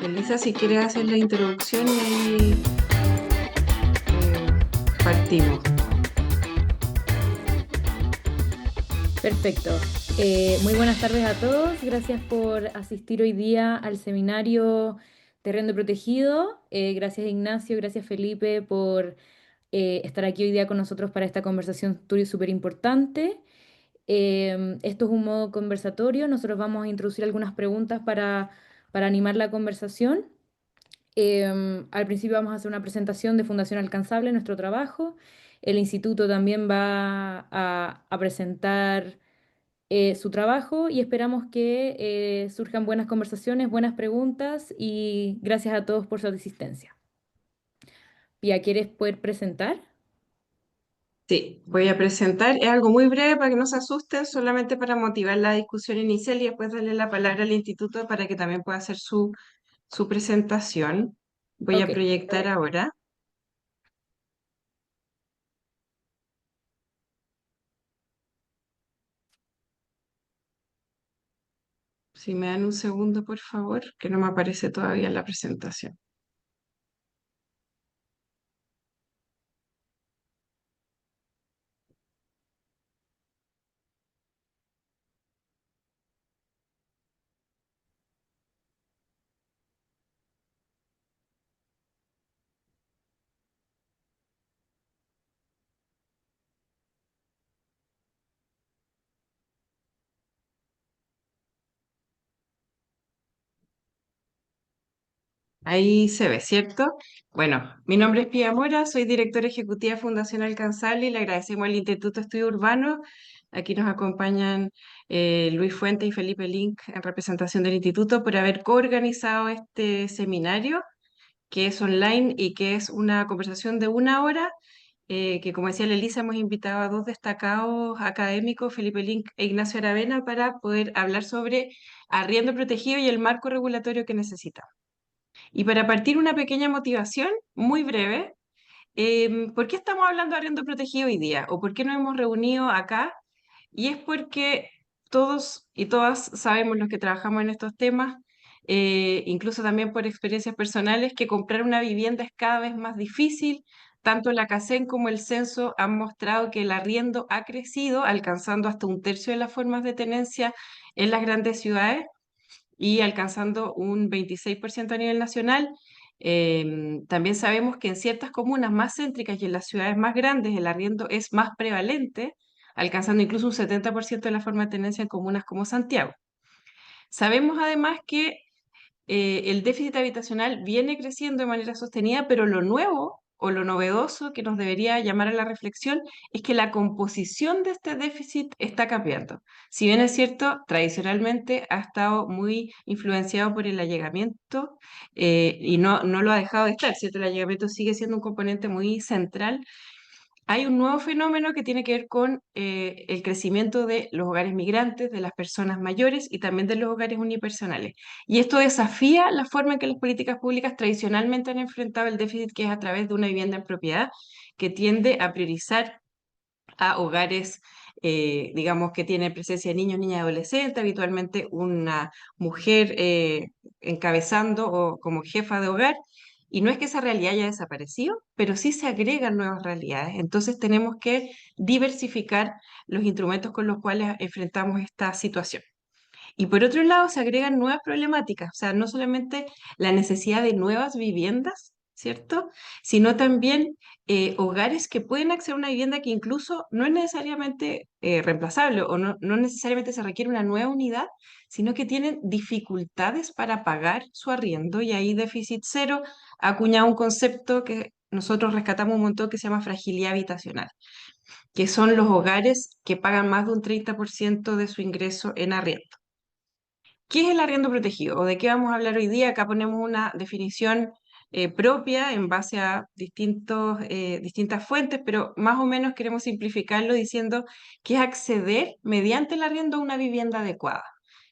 Elisa, si quieres hacer la introducción y ahí partimos. Perfecto. Muy buenas tardes a todos. Gracias por asistir hoy día al seminario Terreno Protegido. Gracias Ignacio, gracias Felipe por estar aquí hoy día con nosotros para esta conversación súper importante. Esto es un modo conversatorio. Nosotros vamos a introducir algunas preguntas para animar la conversación. Al principio vamos a hacer una presentación de Fundación Alcanzable, nuestro trabajo. El instituto también va a presentar su trabajo y esperamos que surjan buenas conversaciones, buenas preguntas y gracias a todos por su asistencia. Pia, ¿quieres poder presentar? Sí, voy a presentar. Es algo muy breve para que no se asusten, solamente para motivar la discusión inicial y después darle la palabra al instituto para que también pueda hacer su presentación. Voy a Ok, proyectar ahora. Si me dan un segundo, por favor, que no me aparece todavía la presentación. Ahí se ve, ¿cierto? Bueno, mi nombre es Pía Mora, soy directora ejecutiva de Fundación Alcanzable y le agradecemos al Instituto Estudio Urbano. Aquí nos acompañan Luis Fuente y Felipe Link en representación del instituto por haber coorganizado este seminario que es online y que es una conversación de una hora, que como decía la Elisa, hemos invitado a dos destacados académicos, Felipe Link e Ignacio Aravena, para poder hablar sobre arriendo protegido y el marco regulatorio que necesitamos. Y para partir una pequeña motivación, muy breve, ¿por qué estamos hablando de arriendo protegido hoy día? ¿O por qué nos hemos reunido acá? Y es porque todos y todas sabemos los que trabajamos en estos temas, incluso también por experiencias personales, que comprar una vivienda es cada vez más difícil. Tanto la CACEN como el censo han mostrado que el arriendo ha crecido, alcanzando hasta un tercio de las formas de tenencia en las grandes ciudades y alcanzando un 26% a nivel nacional. También sabemos que en ciertas comunas más céntricas y en las ciudades más grandes el arriendo es más prevalente, alcanzando incluso un 70% de la forma de tenencia en comunas como Santiago. Sabemos además que el déficit habitacional viene creciendo de manera sostenida, pero lo nuevo o lo novedoso que nos debería llamar a la reflexión es que la composición de este déficit está cambiando. Si bien es cierto, tradicionalmente ha estado muy influenciado por el allegamiento y no lo ha dejado de estar, ¿cierto? El allegamiento sigue siendo un componente muy central. Hay un nuevo fenómeno que tiene que ver con el crecimiento de los hogares migrantes, de las personas mayores y también de los hogares unipersonales. Y esto desafía la forma en que las políticas públicas tradicionalmente han enfrentado el déficit, que es a través de una vivienda en propiedad, que tiende a priorizar a hogares, digamos, que tienen presencia de niños, niñas y adolescentes, habitualmente una mujer encabezando o como jefa de hogar. Y no es que esa realidad haya desaparecido, pero sí se agregan nuevas realidades. Entonces tenemos que diversificar los instrumentos con los cuales enfrentamos esta situación. Y por otro lado, se agregan nuevas problemáticas, o sea, no solamente la necesidad de nuevas viviendas, ¿cierto? Sino también hogares que pueden acceder a una vivienda que incluso no es necesariamente reemplazable o no necesariamente se requiere una nueva unidad, sino que tienen dificultades para pagar su arriendo y ahí déficit cero ha acuñado un concepto que nosotros rescatamos un montón que se llama fragilidad habitacional, que son los hogares que pagan más de un 30% de su ingreso en arriendo. ¿Qué es el arriendo protegido? ¿O de qué vamos a hablar hoy día? Acá ponemos una definición propia en base a distintas fuentes, pero más o menos queremos simplificarlo diciendo que es acceder mediante el arriendo a una vivienda adecuada.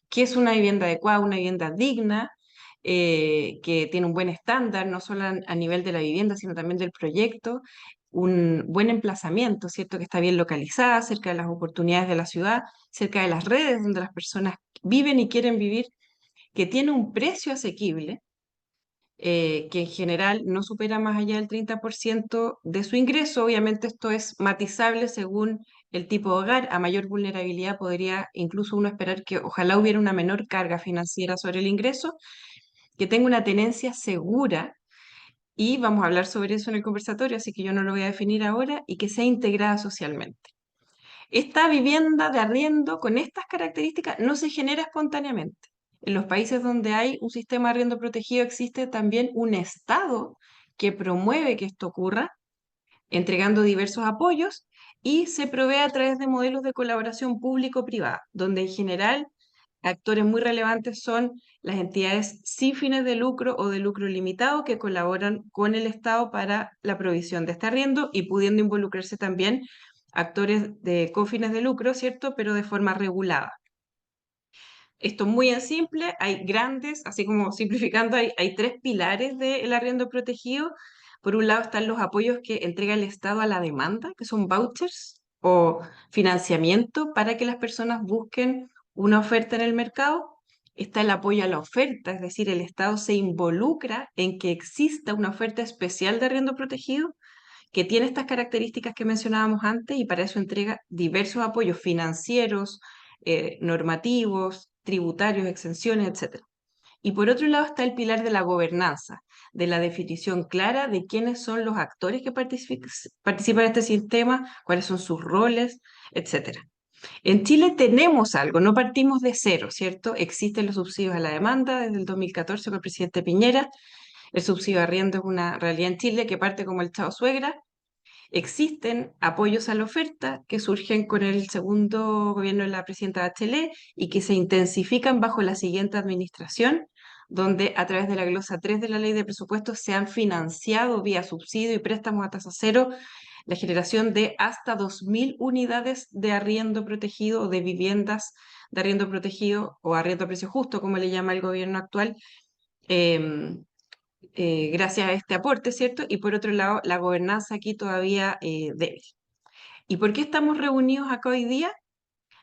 ¿Qué es una vivienda adecuada? Una vivienda digna, que tiene un buen estándar, no solo a nivel de la vivienda, sino también del proyecto, un buen emplazamiento, ¿cierto? Que está bien localizada, cerca de las oportunidades de la ciudad, cerca de las redes donde las personas viven y quieren vivir, que tiene un precio asequible que en general no supera más allá del 30% de su ingreso. Obviamente esto es matizable según el tipo de hogar. A mayor vulnerabilidad podría incluso uno esperar que ojalá hubiera una menor carga financiera sobre el ingreso, que tenga una tenencia segura, y vamos a hablar sobre eso en el conversatorio, así que yo no lo voy a definir ahora, y que sea integrada socialmente. Esta vivienda de arriendo con estas características no se genera espontáneamente. En los países donde hay un sistema de arriendo protegido existe también un Estado que promueve que esto ocurra, entregando diversos apoyos, y se provee a través de modelos de colaboración público-privada, donde en general actores muy relevantes son las entidades sin fines de lucro o de lucro limitado que colaboran con el Estado para la provisión de este arriendo, y pudiendo involucrarse también con fines de lucro, ¿cierto? Pero de forma regulada. Esto es muy en simple, hay grandes, así como simplificando, hay tres pilares del arriendo protegido. Por un lado están los apoyos que entrega el Estado a la demanda, que son vouchers o financiamiento para que las personas busquen una oferta en el mercado. Está el apoyo a la oferta, es decir, el Estado se involucra en que exista una oferta especial de arriendo protegido que tiene estas características que mencionábamos antes, y para eso entrega diversos apoyos financieros, normativos, tributarios, exenciones, etc. Y por otro lado está el pilar de la gobernanza, de la definición clara de quiénes son los actores que participan en este sistema, cuáles son sus roles, etc. En Chile tenemos algo, no partimos de cero, ¿cierto? Existen los subsidios a la demanda desde el 2014 con el presidente Piñera. El subsidio de arriendo es una realidad en Chile que parte como el chao suegra. Existen apoyos a la oferta que surgen con el segundo gobierno de la presidenta Bachelet y que se intensifican bajo la siguiente administración, donde a través de la glosa 3 de la Ley de Presupuestos se han financiado vía subsidio y préstamos a tasa cero la generación de hasta 2.000 unidades de arriendo protegido o de viviendas de arriendo protegido o arriendo a precio justo, como le llama el gobierno actual, em, gracias a este aporte, ¿cierto? Y por otro lado, la gobernanza aquí todavía débil. ¿Y por qué estamos reunidos acá hoy día?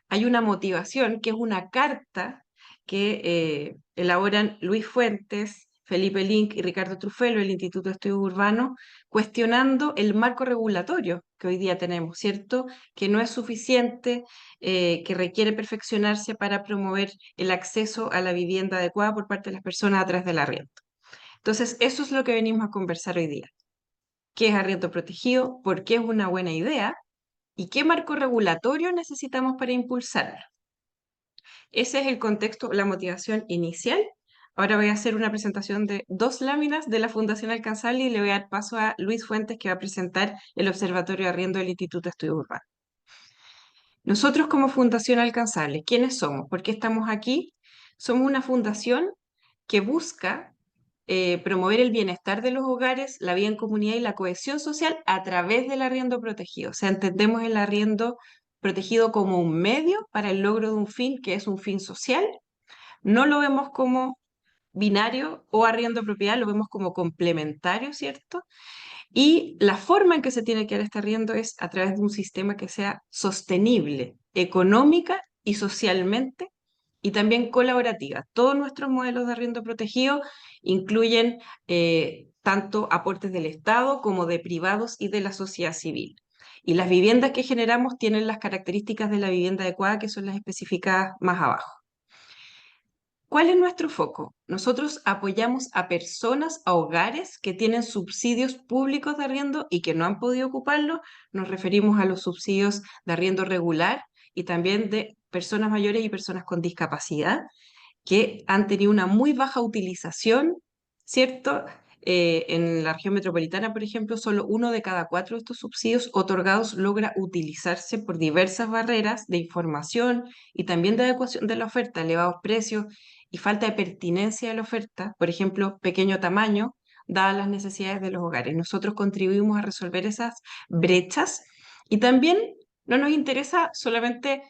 Hay una motivación, que es una carta que elaboran Luis Fuentes, Felipe Link y Ricardo Truffello del Instituto de Estudios Urbanos, cuestionando el marco regulatorio que hoy día tenemos, ¿cierto? Que no es suficiente, que requiere perfeccionarse para promover el acceso a la vivienda adecuada por parte de las personas a través del arriendo. Entonces, eso es lo que venimos a conversar hoy día. ¿Qué es arriendo protegido? ¿Por qué es una buena idea? ¿Y qué marco regulatorio necesitamos para impulsarlo? Ese es el contexto, la motivación inicial. Ahora voy a hacer una presentación de 2 láminas de la Fundación Alcanzable y le voy a dar paso a Luis Fuentes, que va a presentar el Observatorio de Arriendo del Instituto de Estudios Urbanos. Nosotros como Fundación Alcanzable, ¿quiénes somos? ¿Por qué estamos aquí? Somos una fundación que busca promover el bienestar de los hogares, la vida en comunidad y la cohesión social a través del arriendo protegido. O sea, entendemos el arriendo protegido como un medio para el logro de un fin que es un fin social. No lo vemos como binario o arriendo propiedad, lo vemos como complementario, ¿cierto? Y la forma en que se tiene que dar este arriendo es a través de un sistema que sea sostenible, económica y socialmente, y también colaborativa. Todos nuestros modelos de arriendo protegido incluyen tanto aportes del Estado como de privados y de la sociedad civil. Y las viviendas que generamos tienen las características de la vivienda adecuada, que son las especificadas más abajo. ¿Cuál es nuestro foco? Nosotros apoyamos a personas, a hogares que tienen subsidios públicos de arriendo y que no han podido ocuparlo. Nos referimos a los subsidios de arriendo regular y también de personas mayores y personas con discapacidad que han tenido una muy baja utilización, ¿cierto? En la región metropolitana, por ejemplo, solo 1 de cada 4 de estos subsidios otorgados logra utilizarse por diversas barreras de información y también de adecuación de la oferta, elevados precios y falta de pertinencia de la oferta, por ejemplo, pequeño tamaño, dadas las necesidades de los hogares. Nosotros contribuimos a resolver esas brechas, y también no nos interesa solamente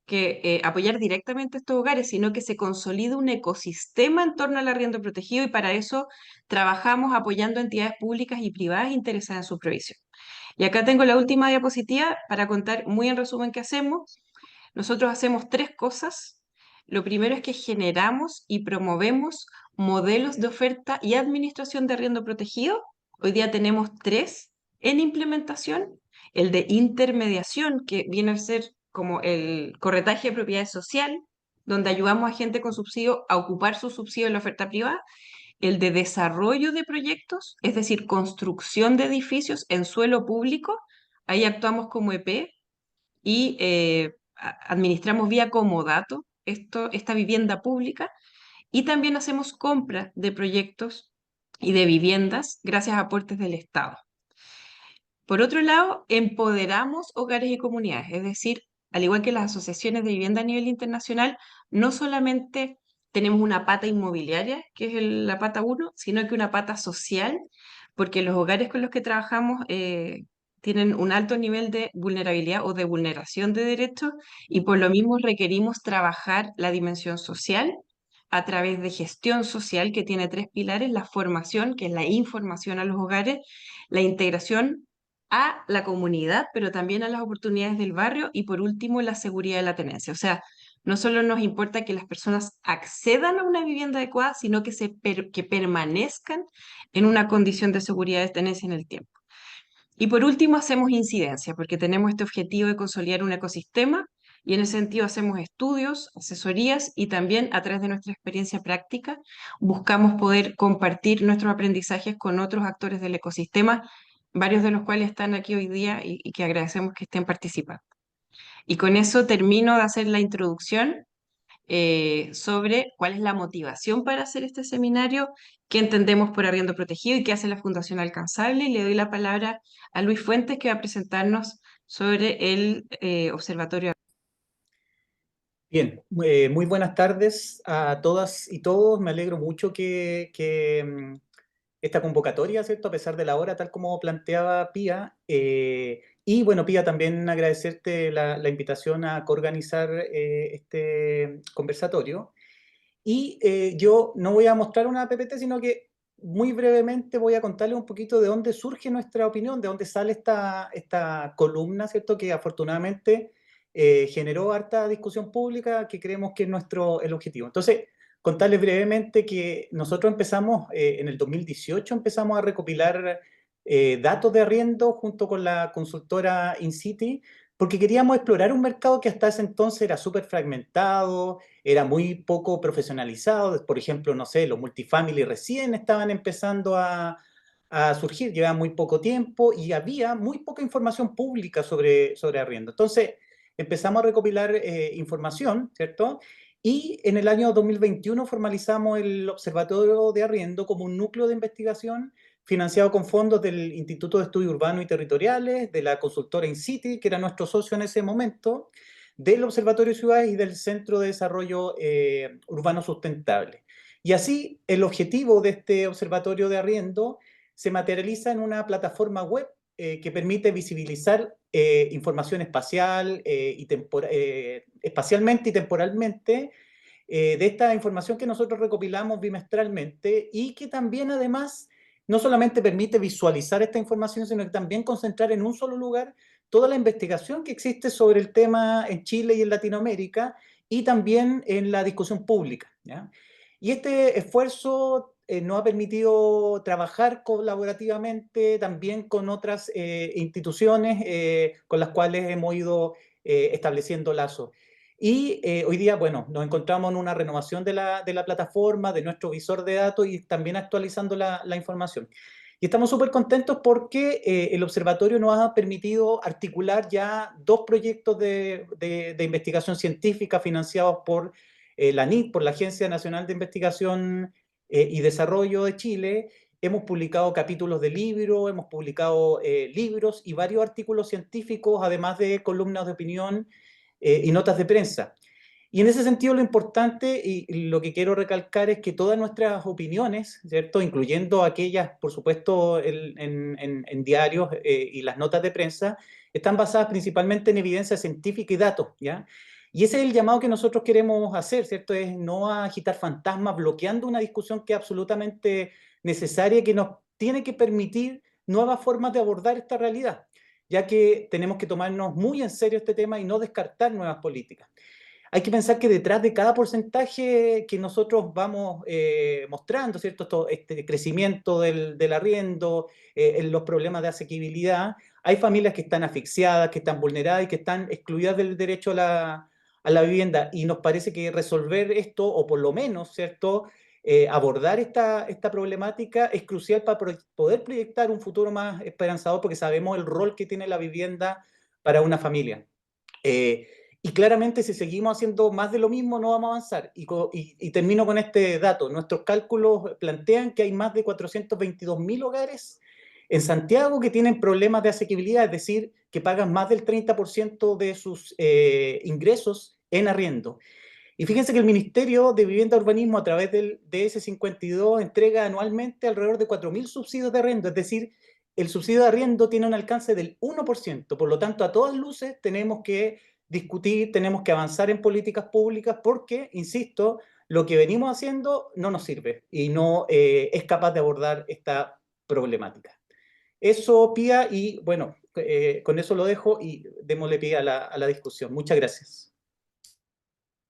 que apoyar directamente a estos hogares, sino que se consolide un ecosistema en torno al arriendo protegido, y para eso trabajamos apoyando entidades públicas y privadas interesadas en su provisión. Y acá tengo la última diapositiva para contar muy en resumen qué hacemos. Nosotros hacemos 3 cosas. Lo primero es que generamos y promovemos modelos de oferta y administración de arriendo protegido. Hoy día tenemos tres en implementación. El de intermediación, que viene a ser como el corretaje de propiedad social, donde ayudamos a gente con subsidio a ocupar su subsidio en la oferta privada. El de desarrollo de proyectos, es decir, construcción de edificios en suelo público. Ahí actuamos como EP y administramos vía comodato esta vivienda pública, y también hacemos compra de proyectos y de viviendas gracias a aportes del Estado. Por otro lado, empoderamos hogares y comunidades, es decir, al igual que las asociaciones de vivienda a nivel internacional, no solamente tenemos una pata inmobiliaria, que es la pata uno, sino que una pata social, porque los hogares con los que trabajamos tienen un alto nivel de vulnerabilidad o de vulneración de derechos, y por lo mismo requerimos trabajar la dimensión social a través de gestión social, que tiene tres pilares: la formación, que es la información a los hogares; la integración a la comunidad, pero también a las oportunidades del barrio; y por último, la seguridad de la tenencia. O sea, no solo nos importa que las personas accedan a una vivienda adecuada, sino que permanezcan en una condición de seguridad de tenencia en el tiempo. Y por último, hacemos incidencia, porque tenemos este objetivo de consolidar un ecosistema, y en ese sentido hacemos estudios, asesorías, y también a través de nuestra experiencia práctica buscamos poder compartir nuestros aprendizajes con otros actores del ecosistema, varios de los cuales están aquí hoy día y que agradecemos que estén participando. Y con eso termino de hacer la introducción sobre cuál es la motivación para hacer este seminario, qué entendemos por arriendo protegido y qué hace la Fundación Alcanzable. Y le doy la palabra a Luis Fuentes, que va a presentarnos sobre el observatorio. Bien, muy buenas tardes a todas y todos. Me alegro mucho que esta convocatoria, ¿cierto? A pesar de la hora, tal como planteaba Pía. Y bueno, Pía, también agradecerte la invitación a coorganizar este conversatorio. Y yo no voy a mostrar una PPT, sino que muy brevemente voy a contarles un poquito de dónde surge nuestra opinión, de dónde sale esta columna, ¿cierto? Que afortunadamente generó harta discusión pública, que creemos que es el objetivo. Entonces, contarles brevemente que nosotros empezamos, en el 2018, empezamos a recopilar datos de arriendo junto con la consultora InCity, porque queríamos explorar un mercado que hasta ese entonces era súper fragmentado, era muy poco profesionalizado. Por ejemplo, no sé, los multifamily recién estaban empezando a surgir, llevaban muy poco tiempo y había muy poca información pública sobre arriendo. Entonces, empezamos a recopilar información, ¿cierto? Y en el año 2021 formalizamos el Observatorio de Arriendo como un núcleo de investigación financiado con fondos del Instituto de Estudios Urbanos y Territoriales, de la consultora InCity, que era nuestro socio en ese momento, del Observatorio de Ciudades y del Centro de Desarrollo Urbano Sustentable. Y así, el objetivo de este observatorio de arriendo se materializa en una plataforma web que permite visibilizar información espacial espacialmente y temporalmente de esta información que nosotros recopilamos bimestralmente, y que también además no solamente permite visualizar esta información, sino que también concentrar en un solo lugar toda la investigación que existe sobre el tema en Chile y en Latinoamérica, y también en la discusión pública, ¿ya? Y este esfuerzo nos ha permitido trabajar colaborativamente también con otras instituciones con las cuales hemos ido estableciendo lazos. Y hoy día, bueno, nos encontramos en una renovación de la plataforma, de nuestro visor de datos, y también actualizando la información. Y estamos súper contentos porque el observatorio nos ha permitido articular ya dos proyectos de investigación científica financiados por la ANID, por la Agencia Nacional de Investigación y Desarrollo de Chile. Hemos publicado capítulos de libros, hemos publicado libros y varios artículos científicos, además de columnas de opinión y notas de prensa. Y en ese sentido, lo importante y lo que quiero recalcar es que todas nuestras opiniones, ¿cierto?, incluyendo aquellas, por supuesto, en diarios y las notas de prensa, están basadas principalmente en evidencia científica y datos, ¿ya? Y ese es el llamado que nosotros queremos hacer, ¿cierto? Es no agitar fantasmas, bloqueando una discusión que es absolutamente necesaria y que nos tiene que permitir nuevas formas de abordar esta realidad, ya que tenemos que tomarnos muy en serio este tema y no descartar nuevas políticas. hay que pensar que detrás de cada porcentaje que nosotros vamos mostrando, ¿cierto? Este crecimiento del arriendo, en los problemas de asequibilidad, hay familias que están asfixiadas, que están vulneradas y que están excluidas del derecho a la vivienda. Y nos parece que resolver esto, o por lo menos, ¿cierto? Abordar esta problemática es crucial para poder proyectar un futuro más esperanzador, porque sabemos el rol que tiene la vivienda para una familia. Eh, y claramente si seguimos haciendo más de lo mismo no vamos a avanzar. Y termino con este dato. Nuestros cálculos plantean que hay más de 422.000 hogares en Santiago que tienen problemas de asequibilidad, es decir, que pagan más del 30% de sus ingresos en arriendo. Y fíjense que el Ministerio de Vivienda y Urbanismo, a través del DS52, entrega anualmente alrededor de 4.000 subsidios de arriendo, es decir, el subsidio de arriendo tiene un alcance del 1%. Por lo tanto, a todas luces tenemos que discutir, tenemos que avanzar en políticas públicas porque, insisto, lo que venimos haciendo no nos sirve y no es capaz de abordar esta problemática. Eso, Pía, y bueno, con eso lo dejo y démosle pie a la discusión. Muchas gracias.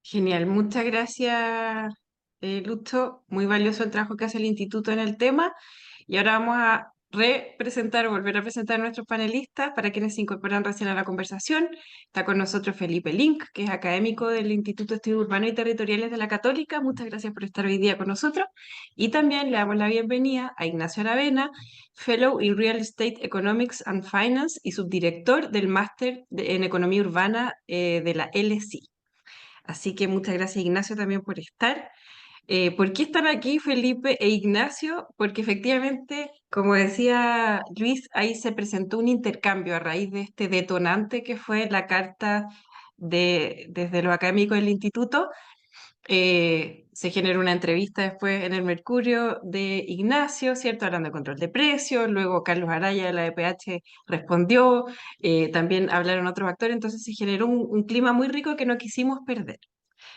Genial, muchas gracias, Lucho. Muy valioso el trabajo que hace el instituto en el tema. Y ahora vamos a volver a presentar a nuestros panelistas para quienes se incorporan recién a la conversación. Está con nosotros Felipe Link, que es académico del Instituto de Estudios Urbanos y Territoriales de la Católica. Muchas gracias por estar hoy día con nosotros. Y también le damos la bienvenida a Ignacio Aravena, Fellow in Real Estate Economics and Finance y subdirector del Máster en Economía Urbana de la LSI. Así que muchas gracias, Ignacio, también por estar. ¿Por qué están aquí Felipe e Ignacio? Porque efectivamente, como decía Luis, ahí se presentó un intercambio a raíz de este detonante que fue la carta desde los académicos del instituto. Se generó una entrevista después en el Mercurio de Ignacio, ¿cierto? Hablando de control de precios, luego Carlos Araya de la EPH respondió, también hablaron otros actores, entonces se generó un clima muy rico que no quisimos perder.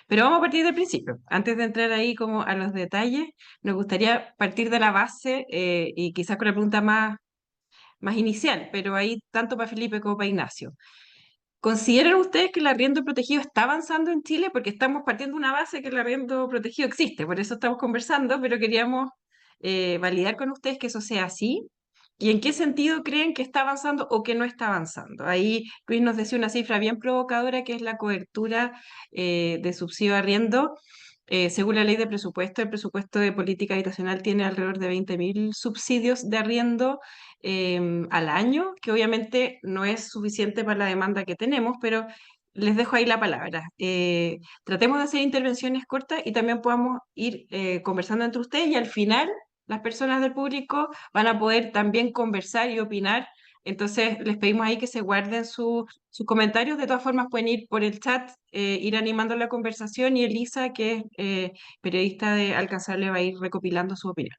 Pero vamos a partir del principio. Antes de entrar ahí como a los detalles, nos gustaría partir de la base y quizás con la pregunta más inicial, pero ahí tanto para Felipe como para Ignacio. ¿Consideran ustedes que el arriendo protegido está avanzando en Chile? Porque estamos partiendo de una base que el arriendo protegido existe, por eso estamos conversando, pero queríamos validar con ustedes que eso sea así. ¿Y en qué sentido creen que está avanzando o que no está avanzando? Ahí Luis nos decía una cifra bien provocadora, que es la cobertura de subsidio de arriendo. Según la ley de presupuesto, el presupuesto de política habitacional tiene alrededor de 20.000 subsidios de arriendo al año, que obviamente no es suficiente para la demanda que tenemos, pero les dejo ahí la palabra. Tratemos de hacer intervenciones cortas y también podamos ir conversando entre ustedes y al final las personas del público van a poder también conversar y opinar. Entonces, les pedimos ahí que se guarden sus comentarios. De todas formas, pueden ir por el chat, ir animando la conversación y Elisa, que es periodista de Alcanzable, va a ir recopilando su opinión.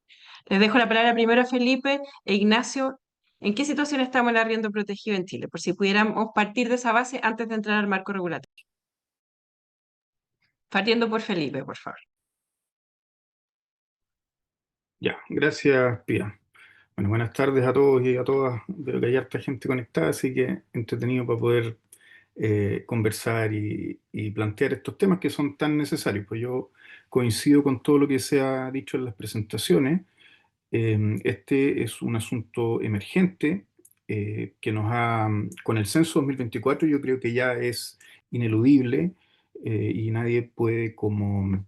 Les dejo la palabra primero a Felipe e Ignacio. ¿En qué situación estamos en el arriendo protegido en Chile? Por si pudiéramos partir de esa base antes de entrar al marco regulatorio. Partiendo por Felipe, por favor. Ya, gracias, Pía. Bueno, buenas tardes a todos y a todas. Veo que hay harta gente conectada, así que entretenido para poder conversar y plantear estos temas que son tan necesarios. Pues yo coincido con todo lo que se ha dicho en las presentaciones. Este es un asunto emergente que con el censo 2024 yo creo que ya es ineludible y nadie puede como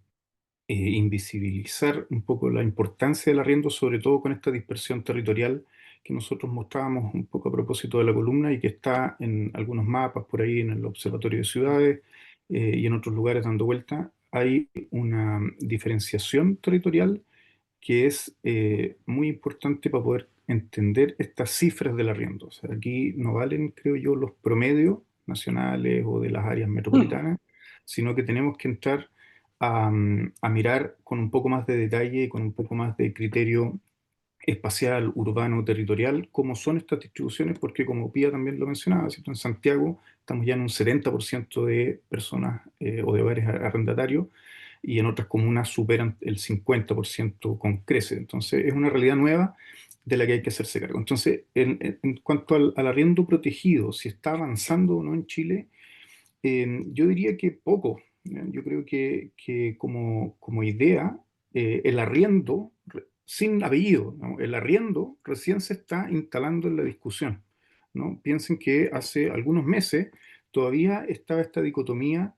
invisibilizar un poco la importancia del arriendo, sobre todo con esta dispersión territorial que nosotros mostrábamos un poco a propósito de la columna y que está en algunos mapas por ahí en el Observatorio de Ciudades y en otros lugares dando vuelta. Hay una diferenciación territorial que es muy importante para poder entender estas cifras del arriendo. O sea, aquí no valen, creo yo, los promedios nacionales o de las áreas metropolitanas, sino que tenemos que entrar a mirar con un poco más de detalle y con un poco más de criterio espacial, urbano, territorial, cómo son estas distribuciones, porque como Pía también lo mencionaba, ¿cierto? En Santiago estamos ya en un 70% de personas o de hogares arrendatarios y en otras comunas superan el 50% con creces. Entonces es una realidad nueva de la que hay que hacerse cargo. Entonces, en cuanto al arriendo protegido, si está avanzando o no en Chile, yo diría que poco. Yo creo que como idea, el arriendo, sin apellido, ¿no? El arriendo recién se está instalando en la discusión, ¿no? Piensen que hace algunos meses todavía estaba esta dicotomía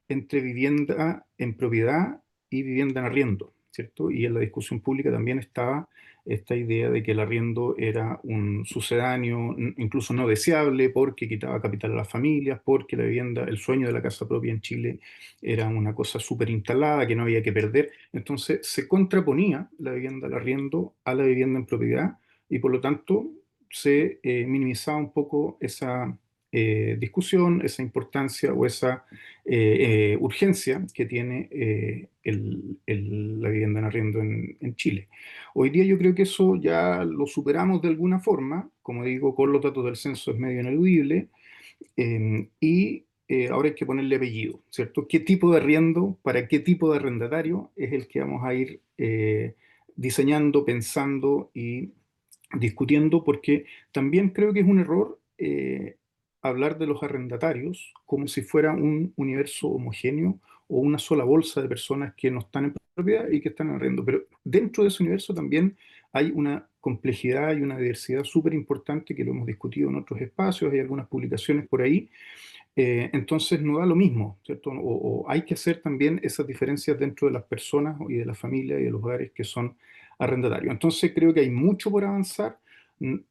entre vivienda en propiedad y vivienda en arriendo, ¿cierto? Y en la discusión pública también estaba esta idea de que el arriendo era un sucedáneo, incluso no deseable, porque quitaba capital a las familias, porque la vivienda, el sueño de la casa propia en Chile era una cosa súper instalada que no había que perder. Entonces se contraponía la vivienda al arriendo a la vivienda en propiedad y por lo tanto se minimizaba un poco esa discusión, esa importancia o esa urgencia que tiene la vivienda en arriendo en Chile. Hoy día yo creo que eso ya lo superamos de alguna forma, como digo, con los datos del censo es medio ineludible, ahora hay que ponerle apellido, ¿cierto? ¿Qué tipo de arriendo, para qué tipo de arrendatario es el que vamos a ir diseñando, pensando y discutiendo? Porque también creo que es un error hablar de los arrendatarios como si fuera un universo homogéneo o una sola bolsa de personas que no están en propiedad y que están en arriendo. Pero dentro de ese universo también hay una complejidad y una diversidad súper importante que lo hemos discutido en otros espacios, hay algunas publicaciones por ahí. Entonces no da lo mismo, ¿cierto? O hay que hacer también esas diferencias dentro de las personas y de las familias y de los hogares que son arrendatarios. Entonces creo que hay mucho por avanzar.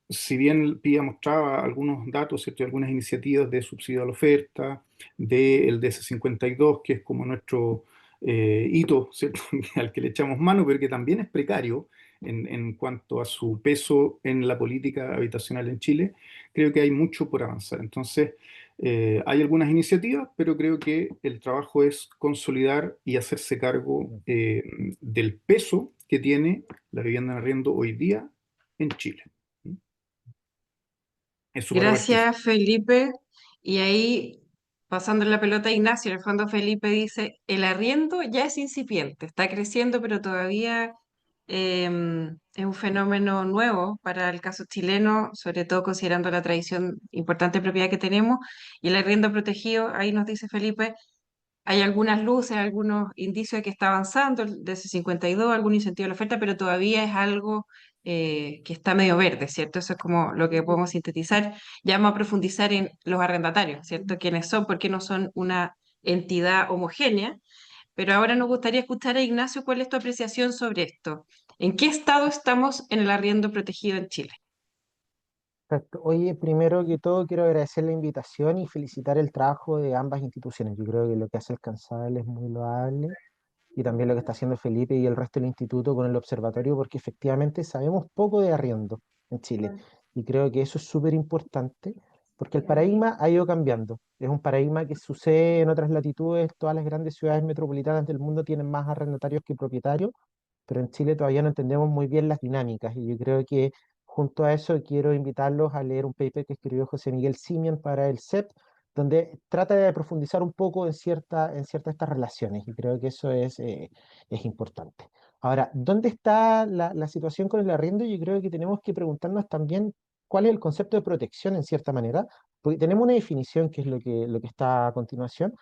Si bien Pía mostraba algunos datos, ¿cierto? Y algunas iniciativas de subsidio a la oferta, del DS52, que es como nuestro hito, ¿cierto? Al que le echamos mano, pero que también es precario en cuanto a su peso en la política habitacional en Chile, creo que hay mucho por avanzar. Entonces, hay algunas iniciativas, pero creo que el trabajo es consolidar y hacerse cargo del peso que tiene la vivienda en arriendo hoy día en Chile. Eso para partir. Gracias, Felipe. Y ahí, pasando la pelota a Ignacio, en el fondo Felipe dice, el arriendo ya es incipiente, está creciendo, pero todavía es un fenómeno nuevo para el caso chileno, sobre todo considerando la tradición importante de propiedad que tenemos. Y el arriendo protegido, ahí nos dice Felipe, hay algunas luces, algunos indicios de que está avanzando, el DC52, algún incentivo a la oferta, pero todavía es algo que está medio verde, ¿cierto? Eso es como lo que podemos sintetizar. Ya vamos a profundizar en los arrendatarios, ¿cierto? ¿Quiénes son? ¿Por qué no son una entidad homogénea? Pero ahora nos gustaría escuchar a Ignacio, ¿cuál es tu apreciación sobre esto? ¿En qué estado estamos en el arriendo protegido en Chile? Perfecto. Oye, primero que todo quiero agradecer la invitación y felicitar el trabajo de ambas instituciones. Yo creo que lo que hace el CANSAL es muy loable y también lo que está haciendo Felipe y el resto del instituto con el observatorio, porque efectivamente sabemos poco de arriendo en Chile. Y creo que eso es súper importante, porque el paradigma ha ido cambiando. Es un paradigma que sucede en otras latitudes, todas las grandes ciudades metropolitanas del mundo tienen más arrendatarios que propietarios, pero en Chile todavía no entendemos muy bien las dinámicas. Y yo creo que junto a eso quiero invitarlos a leer un paper que escribió José Miguel Simian para el CEP, donde trata de profundizar un poco en ciertas estas relaciones, y creo que eso es importante. Ahora, ¿dónde está la situación con el arriendo? Yo creo que tenemos que preguntarnos también cuál es el concepto de protección en cierta manera, porque tenemos una definición que es lo que está a continuación,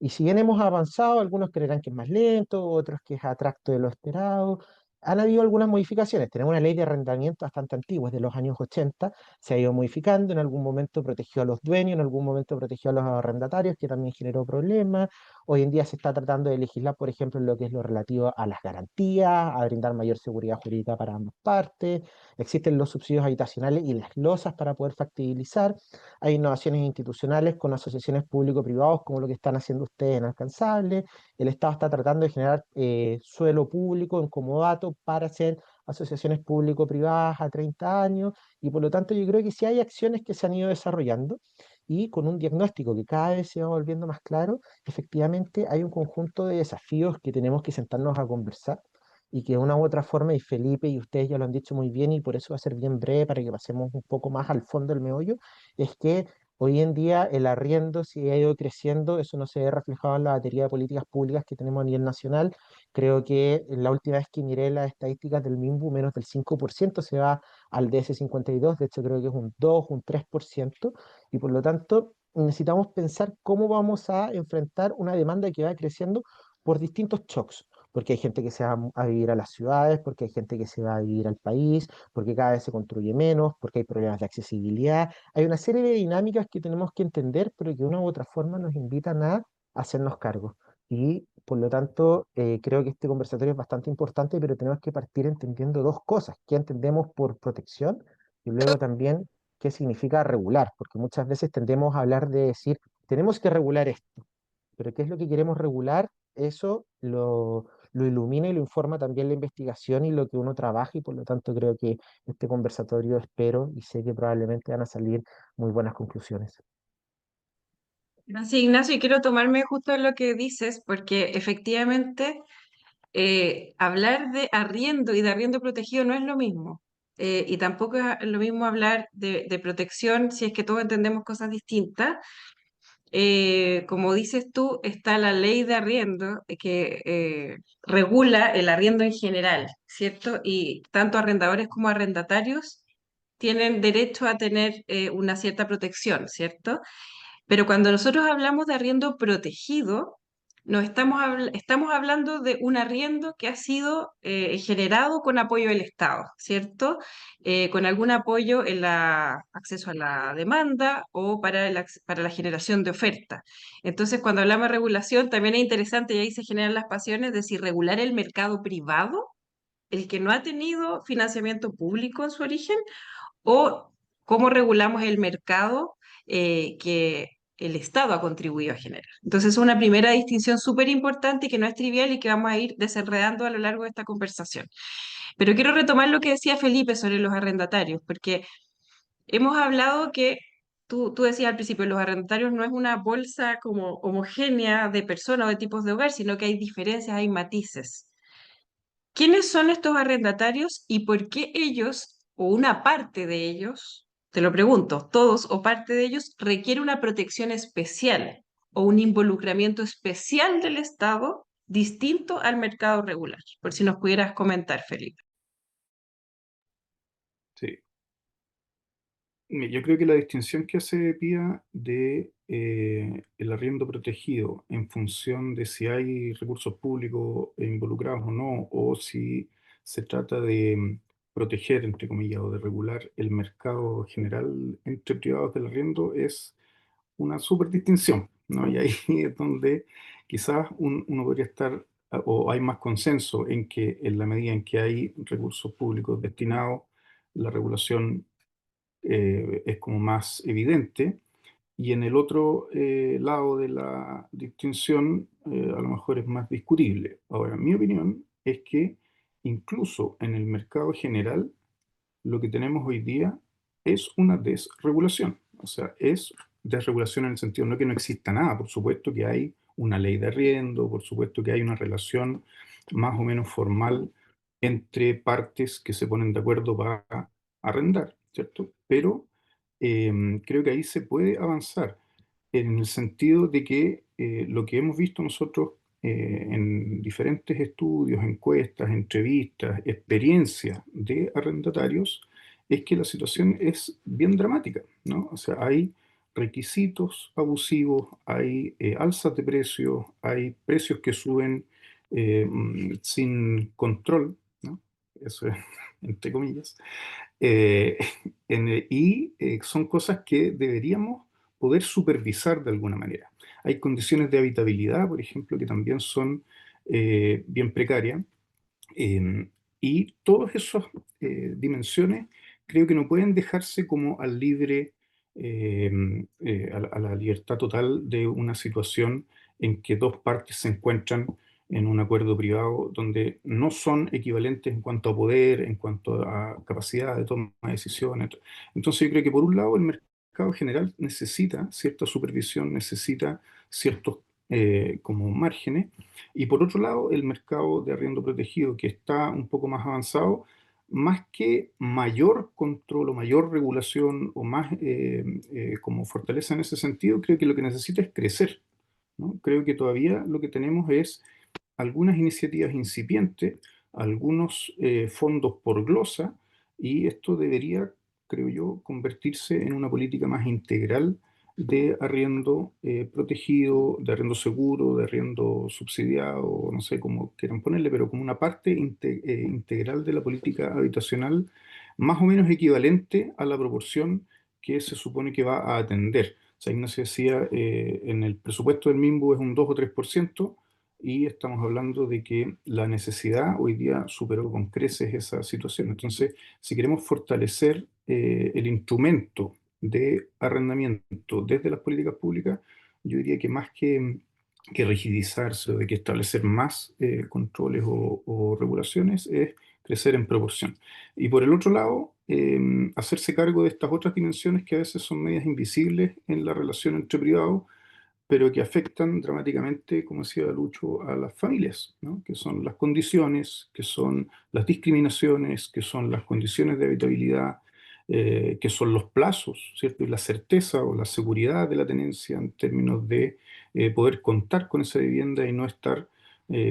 y si bien hemos avanzado, algunos creerán que es más lento, otros que es a tracto de lo esperado. Han habido algunas modificaciones. Tenemos una ley de arrendamiento bastante antigua, es de los años 80, se ha ido modificando, en algún momento protegió a los dueños, en algún momento protegió a los arrendatarios, que también generó problemas. Hoy en día se está tratando de legislar, por ejemplo, en lo que es lo relativo a las garantías, a brindar mayor seguridad jurídica para ambas partes. Existen los subsidios habitacionales y las losas para poder factibilizar. Hay innovaciones institucionales con asociaciones público-privados, como lo que están haciendo ustedes en Alcanzable. El Estado está tratando de generar suelo público en comodato para hacer asociaciones público-privadas a 30 años, y por lo tanto yo creo que sí hay acciones que se han ido desarrollando y con un diagnóstico que cada vez se va volviendo más claro. Efectivamente hay un conjunto de desafíos que tenemos que sentarnos a conversar y que de una u otra forma, y Felipe y ustedes ya lo han dicho muy bien, y por eso va a ser bien breve para que pasemos un poco más al fondo del meollo, es que hoy en día el arriendo, si ha ido creciendo, eso no se ve reflejado en la batería de políticas públicas que tenemos a nivel nacional. Creo que la última vez que miré las estadísticas del MIMBU, menos del 5% se va al DS52, de hecho creo que es un 2, un 3%, y por lo tanto necesitamos pensar cómo vamos a enfrentar una demanda que va creciendo por distintos shocks, porque hay gente que se va a vivir a las ciudades, porque hay gente que se va a vivir al país, porque cada vez se construye menos, porque hay problemas de accesibilidad. Hay una serie de dinámicas que tenemos que entender, pero que de una u otra forma nos invitan a hacernos cargo. Y por lo tanto, creo que este conversatorio es bastante importante, pero tenemos que partir entendiendo dos cosas: qué entendemos por protección y luego también qué significa regular, porque muchas veces tendemos a hablar de decir, tenemos que regular esto, pero ¿qué es lo que queremos regular? Eso lo ilumina y lo informa también la investigación y lo que uno trabaja, y por lo tanto creo que este conversatorio espero y sé que probablemente van a salir muy buenas conclusiones. Gracias, Ignacio, y quiero tomarme justo lo que dices, porque efectivamente hablar de arriendo y de arriendo protegido no es lo mismo. Y tampoco es lo mismo hablar de protección si es que todos entendemos cosas distintas. Como dices tú, está la ley de arriendo que regula el arriendo en general, ¿cierto? Y tanto arrendadores como arrendatarios tienen derecho a tener una cierta protección, ¿cierto? Pero cuando nosotros hablamos de arriendo protegido, estamos hablando de un arriendo que ha sido generado con apoyo del Estado, ¿cierto? Con algún apoyo en la acceso a la demanda o para la generación de oferta. Entonces, cuando hablamos de regulación, también es interesante, y ahí se generan las pasiones, de si regular el mercado privado, el que no ha tenido financiamiento público en su origen, o cómo regulamos el mercado que el Estado ha contribuido a generar. Entonces, es una primera distinción súper importante y que no es trivial y que vamos a ir desenredando a lo largo de esta conversación. Pero quiero retomar lo que decía Felipe sobre los arrendatarios, porque hemos hablado que tú decías al principio, los arrendatarios no es una bolsa como homogénea de personas o de tipos de hogar, sino que hay diferencias, hay matices. ¿Quiénes son estos arrendatarios y por qué ellos, o una parte de ellos, te lo pregunto, todos o parte de ellos, requiere una protección especial o un involucramiento especial del Estado distinto al mercado regular? Por si nos pudieras comentar, Felipe. Sí. Yo creo que la distinción que hace Pía de el arriendo protegido en función de si hay recursos públicos involucrados o no, o si se trata de proteger, entre comillas, o de regular el mercado general entre privados del arriendo, es una súper distinción, ¿no? Y ahí es donde quizás uno podría estar, o hay más consenso en que en la medida en que hay recursos públicos destinados, la regulación es como más evidente, y en el otro lado de la distinción a lo mejor es más discutible. Ahora, mi opinión es que incluso en el mercado general lo que tenemos hoy día es una desregulación. O sea, es desregulación en el sentido no que no exista nada, por supuesto que hay una ley de arriendo, por supuesto que hay una relación más o menos formal entre partes que se ponen de acuerdo para arrendar, ¿cierto? Pero creo que ahí se puede avanzar en el sentido de que lo que hemos visto nosotros en diferentes estudios, encuestas, entrevistas, experiencias de arrendatarios, es que la situación es bien dramática, ¿no? O sea, hay requisitos abusivos, hay alzas de precios, hay precios que suben sin control, ¿no? Eso es entre comillas. Eh, son cosas que deberíamos poder supervisar de alguna manera. Hay condiciones de habitabilidad, por ejemplo, que también son bien precarias. eh, y todas esas dimensiones creo que no pueden dejarse como al libre, a la libertad total de una situación en que dos partes se encuentran en un acuerdo privado donde no son equivalentes en cuanto a poder, en cuanto a capacidad de toma de decisiones. Entonces yo creo que por un lado el mercado general necesita cierta supervisión, necesita ciertos como márgenes, y por otro lado el mercado de arriendo protegido que está un poco más avanzado, más que mayor control o mayor regulación o más como fortaleza en ese sentido, creo que lo que necesita es crecer, ¿no? Creo que todavía lo que tenemos es algunas iniciativas incipientes, algunos fondos por glosa, y esto debería, creo yo, convertirse en una política más integral de arriendo protegido, de arriendo seguro, de arriendo subsidiado, no sé cómo quieran ponerle, pero como una parte integral de la política habitacional, más o menos equivalente a la proporción que se supone que va a atender. O sea, Ignacio decía, en el presupuesto del MIMBU es un 2 o 3%, y estamos hablando de que la necesidad hoy día superó con creces esa situación. Entonces, si queremos fortalecer el instrumento de arrendamiento desde las políticas públicas, yo diría que más que rigidizarse o de que establecer más controles o regulaciones, es crecer en proporción. Y por el otro lado, hacerse cargo de estas otras dimensiones que a veces son medias invisibles en la relación entre privados, pero que afectan dramáticamente, como decía Lucho, a las familias, ¿no? Que son las condiciones, que son las discriminaciones, que son las condiciones de habitabilidad, que son los plazos, ¿cierto? Y la certeza o la seguridad de la tenencia en términos de poder contar con esa vivienda y no estar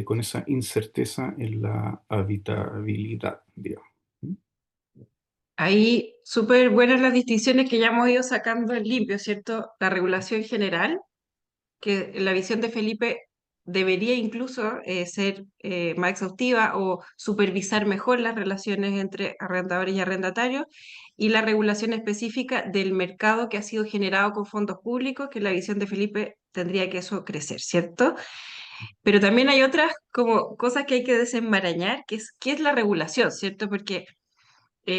con esa incerteza en la habitabilidad, digamos. ¿Mm? Ahí súper buenas las distinciones que ya hemos ido sacando en limpio, ¿cierto? La regulación general, que la visión de Felipe debería incluso ser más exhaustiva o supervisar mejor las relaciones entre arrendadores y arrendatarios, y la regulación específica del mercado que ha sido generado con fondos públicos, que la visión de Felipe tendría que eso crecer, ¿cierto? Pero también hay otras como cosas que hay que desenmarañar, que es qué es la regulación, ¿cierto? Porque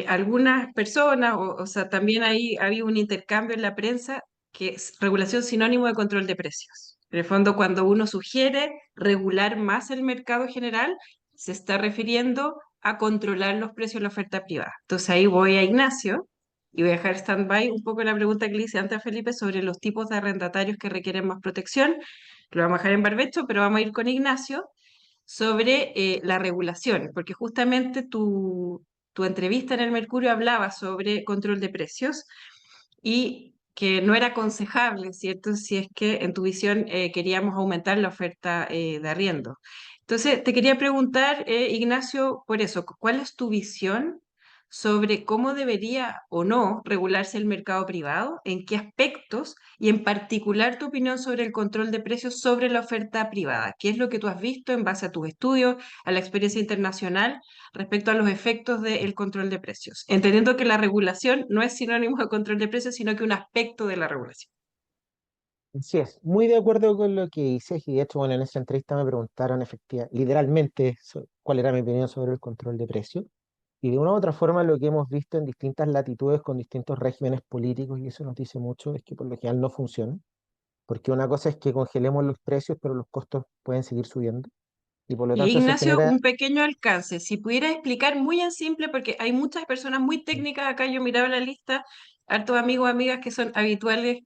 algunas personas, o sea, también ahí ha habido un intercambio en la prensa que es regulación sinónimo de control de precios. En el fondo, cuando uno sugiere regular más el mercado general, se está refiriendo a controlar los precios de la oferta privada. Entonces ahí voy a Ignacio y voy a dejar stand-by un poco la pregunta que le hice antes a Felipe sobre los tipos de arrendatarios que requieren más protección. Lo vamos a dejar en barbecho, pero vamos a ir con Ignacio sobre la regulación, porque justamente tu entrevista en el Mercurio hablaba sobre control de precios y que no era aconsejable, ¿cierto? Si es que en tu visión queríamos aumentar la oferta de arriendo. Entonces, te quería preguntar, Ignacio, por eso, ¿cuál es tu visión sobre cómo debería o no regularse el mercado privado? ¿En qué aspectos? Y en particular, tu opinión sobre el control de precios sobre la oferta privada. ¿Qué es lo que tú has visto en base a tus estudios, a la experiencia internacional respecto a los efectos del control de precios? Entendiendo que la regulación no es sinónimo de control de precios, sino que un aspecto de la regulación. Así es, muy de acuerdo con lo que dices y de hecho, bueno, en esa entrevista me preguntaron literalmente cuál era mi opinión sobre el control de precios y de una u otra forma lo que hemos visto en distintas latitudes con distintos regímenes políticos y eso nos dice mucho es que por lo general no funciona, porque una cosa es que congelemos los precios pero los costos pueden seguir subiendo y por lo Y tanto eso Ignacio, genera. un pequeño alcance. Si pudieras explicar muy en simple, porque hay muchas personas muy técnicas acá, yo miraba la lista, hartos amigos, amigas que son habituales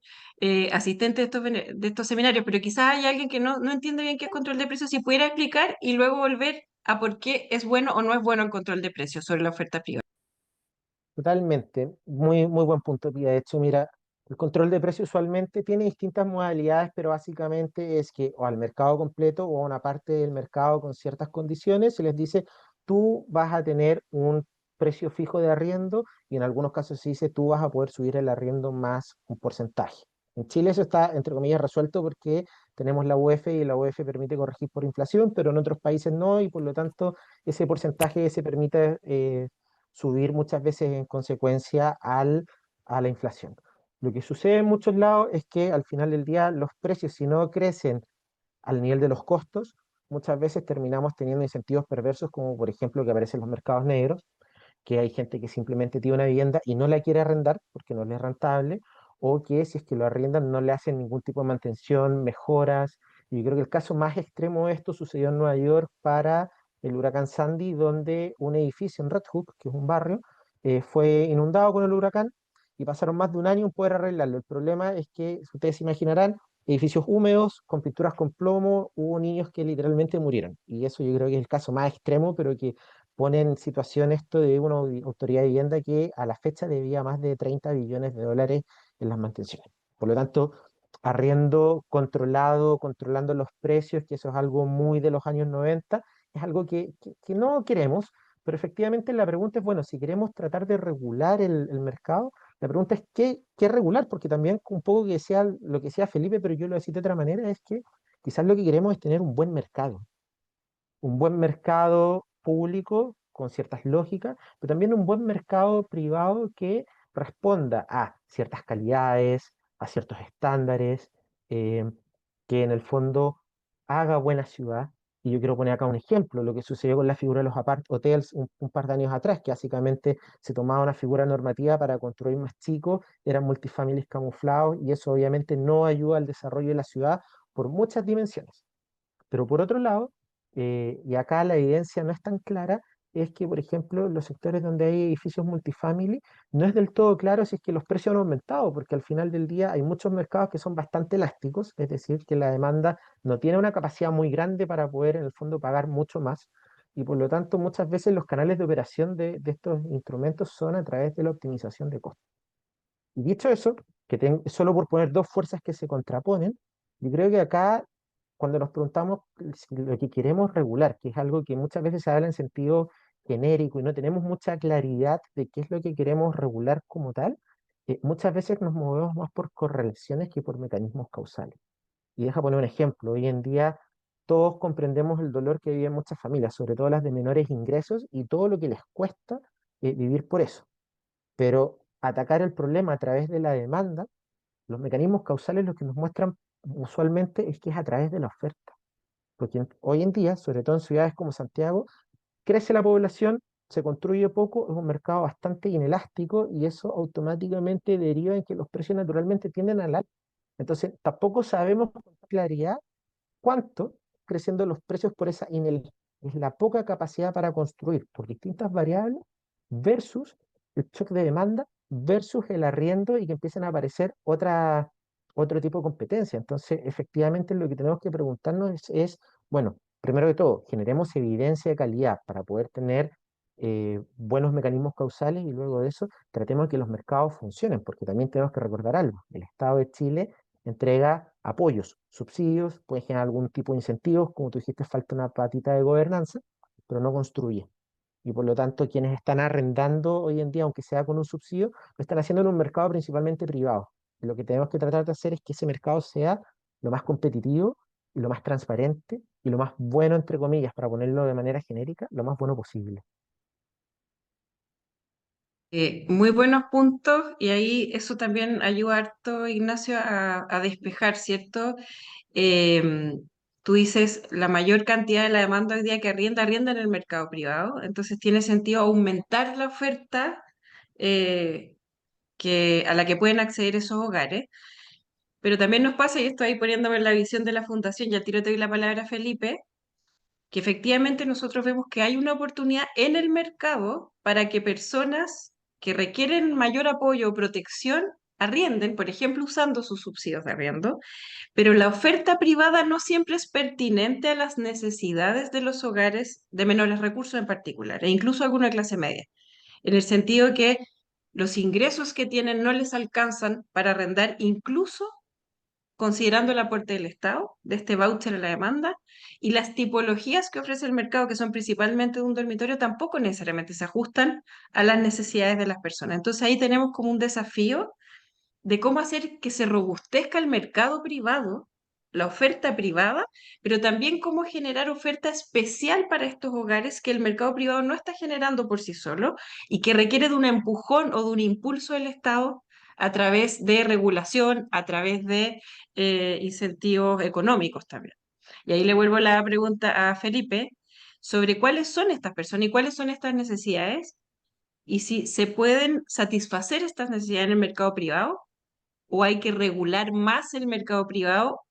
asistentes de estos seminarios, pero quizás hay alguien que no entiende bien qué es control de precios, si pudiera explicar y luego volver a por qué es bueno o no es bueno el control de precios sobre la oferta privada. Totalmente, muy, muy buen punto, Pía. De hecho, mira, el control de precio usualmente tiene distintas modalidades, pero básicamente es que o al mercado completo o a una parte del mercado con ciertas condiciones se les dice, tú vas a tener un precio fijo de arriendo y en algunos casos se dice, tú vas a poder subir el arriendo más un porcentaje. En Chile eso está, entre comillas, resuelto porque tenemos la UEF y la UEF permite corregir por inflación, pero en otros países no y por lo tanto ese porcentaje se permite subir muchas veces en consecuencia a la inflación. Lo que sucede en muchos lados es que al final del día los precios, si no crecen al nivel de los costos, muchas veces terminamos teniendo incentivos perversos, como por ejemplo que aparecen los mercados negros, que hay gente que simplemente tiene una vivienda y no la quiere arrendar porque no le es rentable, o que si es que lo arriendan no le hacen ningún tipo de mantención, mejoras. Y yo creo que el caso más extremo de esto sucedió en Nueva York para el huracán Sandy, donde un edificio en Red Hook, que es un barrio, fue inundado con el huracán y pasaron más de un año en poder arreglarlo. El problema es que, si ustedes se imaginarán, edificios húmedos, con pinturas con plomo, hubo niños que literalmente murieron. Y eso yo creo que es el caso más extremo, pero que pone en situación esto de una autoridad de vivienda que a la fecha debía más de 30 billones de dólares en las mantenciones. Por lo tanto, arriendo controlado, controlando los precios, que eso es algo muy de los años 90, es algo que no queremos, pero efectivamente la pregunta es, bueno, si queremos tratar de regular el mercado, La pregunta es qué regular, porque también un poco que decía lo que decía Felipe, pero yo lo decía de otra manera, es que quizás lo que queremos es tener un buen mercado público con ciertas lógicas, pero también un buen mercado privado que responda a ciertas calidades, a ciertos estándares, eh, que en el fondo haga buena ciudad. Y yo quiero poner acá un ejemplo, lo que sucedió con la figura de los apart hotels un par de años atrás, que básicamente se tomaba una figura normativa para construir más chicos, eran multifamilies camuflados, y eso obviamente no ayuda al desarrollo de la ciudad por muchas dimensiones. Pero por otro lado, y acá la evidencia no es tan clara, es que, por ejemplo, los sectores donde hay edificios multifamily, no es del todo claro si es que los precios han aumentado, porque al final del día hay muchos mercados que son bastante elásticos, es decir, que la demanda no tiene una capacidad muy grande para poder en el fondo pagar mucho más, y por lo tanto muchas veces los canales de operación de estos instrumentos son a través de la optimización de costos. Y dicho eso, solo por poner dos fuerzas que se contraponen, yo creo que acá, cuando nos preguntamos si lo que queremos regular, que es algo que muchas veces se habla en sentido genérico y no tenemos mucha claridad de qué es lo que queremos regular como tal, muchas veces nos movemos más por correlaciones que por mecanismos causales. Y deja poner un ejemplo. Hoy en día todos comprendemos el dolor que viven muchas familias, sobre todo las de menores ingresos, y todo lo que les cuesta vivir por eso. Pero atacar el problema a través de la demanda, los mecanismos causales lo que nos muestran usualmente es que es a través de la oferta. Porque hoy en día, sobre todo en ciudades como Santiago, crece la población, se construye poco, es un mercado bastante inelástico y eso automáticamente deriva en que los precios naturalmente tienden al alza. Entonces, tampoco sabemos con claridad cuánto creciendo los precios por esa es la poca capacidad para construir por distintas variables versus el choque de demanda versus el arriendo y que empiecen a aparecer otro tipo de competencia. Entonces, efectivamente, lo que tenemos que preguntarnos bueno, primero de todo, generemos evidencia de calidad para poder tener buenos mecanismos causales y luego de eso tratemos de que los mercados funcionen, porque también tenemos que recordar algo. El Estado de Chile entrega apoyos, subsidios, puede generar algún tipo de incentivos, como tú dijiste, falta una patita de gobernanza, pero no construye. Y por lo tanto, quienes están arrendando hoy en día, aunque sea con un subsidio, lo están haciendo en un mercado principalmente privado. Y lo que tenemos que tratar de hacer es que ese mercado sea lo más competitivo y lo más transparente y lo más bueno, entre comillas, para ponerlo de manera genérica, lo más bueno posible. Muy buenos puntos y ahí eso también ayuda harto, Ignacio, a despejar, ¿cierto? Em, Tú dices, la mayor cantidad de la demanda hoy día que arrienda en el mercado privado, entonces tiene sentido aumentar la oferta a la que pueden acceder esos hogares, pero también nos pasa, y estoy ahí poniéndome en la visión de la fundación, ya tiro te doy la palabra, Felipe, que efectivamente nosotros vemos que hay una oportunidad en el mercado para que personas que requieren mayor apoyo o protección arrienden, por ejemplo, usando sus subsidios de arriendo, pero la oferta privada no siempre es pertinente a las necesidades de los hogares de menores recursos en particular, e incluso alguna clase media, en el sentido que los ingresos que tienen no les alcanzan para arrendar incluso considerando el aporte del Estado, de este voucher a la demanda, y las tipologías que ofrece el mercado, que son principalmente de un dormitorio, tampoco necesariamente se ajustan a las necesidades de las personas. Entonces ahí tenemos como un desafío de cómo hacer que se robustezca el mercado privado, la oferta privada, pero también cómo generar oferta especial para estos hogares que el mercado privado no está generando por sí solo y que requiere de un empujón o de un impulso del Estado a través de regulación, a través de incentivos económicos también. Y ahí le vuelvo la pregunta a Felipe sobre cuáles son estas personas y cuáles son estas necesidades y si se pueden satisfacer estas necesidades en el mercado privado o hay que regular más el mercado privado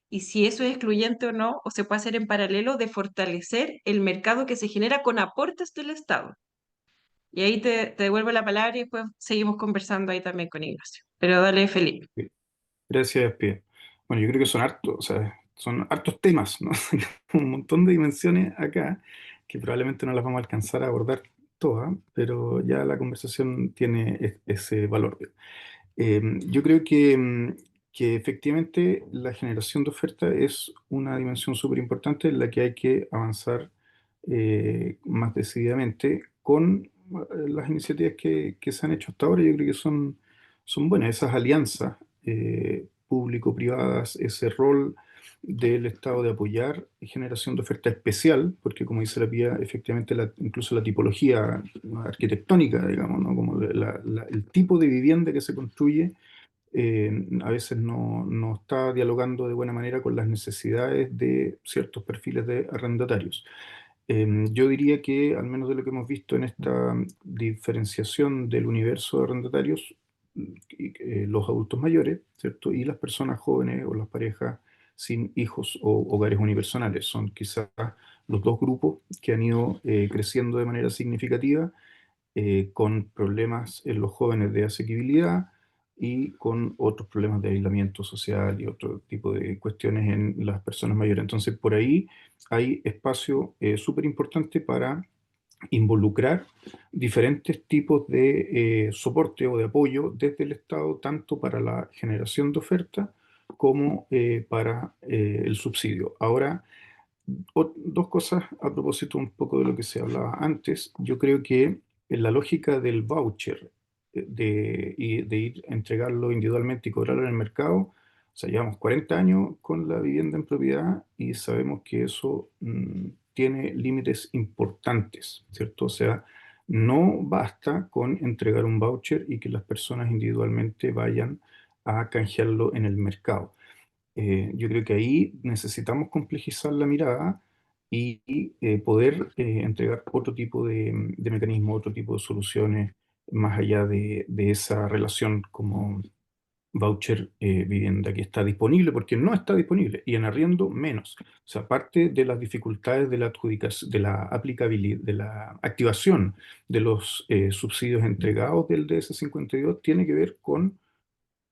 y si eso es excluyente o no, o se puede hacer en paralelo de fortalecer el mercado que se genera con aportes del Estado. Y ahí te devuelvo la palabra y después seguimos conversando ahí también con Ignacio. Pero dale, Felipe. Sí. Gracias, Pia. Bueno, yo creo que son hartos, o sea, son hartos temas, ¿no? Un montón de dimensiones acá que probablemente no las vamos a alcanzar a abordar todas, pero ya la conversación tiene ese valor. Yo creo que efectivamente la generación de oferta es una dimensión súper importante en la que hay que avanzar más decididamente con las iniciativas que se han hecho hasta ahora. Yo creo que son son buenas. Esas alianzas público-privadas, ese rol del Estado de apoyar generación de oferta especial, porque como dice la PIA, efectivamente incluso la tipología arquitectónica, digamos, ¿no? Como el tipo de vivienda que se construye, a veces no está dialogando de buena manera con las necesidades de ciertos perfiles de arrendatarios. Yo diría que, al menos de lo que hemos visto en esta diferenciación del universo de arrendatarios, los adultos mayores, ¿cierto? Y las personas jóvenes o las parejas sin hijos o hogares unipersonales son quizás los dos grupos que han ido creciendo de manera significativa, con problemas en los jóvenes de asequibilidad y con otros problemas de aislamiento social y otro tipo de cuestiones en las personas mayores. Entonces, por ahí hay espacio súper importante para involucrar diferentes tipos de soporte o de apoyo desde el Estado, tanto para la generación de oferta como para el subsidio. Ahora, dos cosas a propósito un poco de lo que se hablaba antes. Yo creo que en la lógica del voucher, de ir a entregarlo individualmente y cobrarlo en el mercado, o sea, llevamos 40 años con la vivienda en propiedad y sabemos que eso tiene límites importantes, ¿cierto? O sea, no basta con entregar un voucher y que las personas individualmente vayan a canjearlo en el mercado. Yo creo que ahí necesitamos complejizar la mirada y poder entregar otro tipo de mecanismo, otro tipo de soluciones más allá de esa relación como voucher vivienda que está disponible, porque no está disponible, y en arriendo menos. O sea, parte de las dificultades de la adjudicación, de la aplicabilidad, de la activación de los subsidios entregados del DS-52 tiene que ver con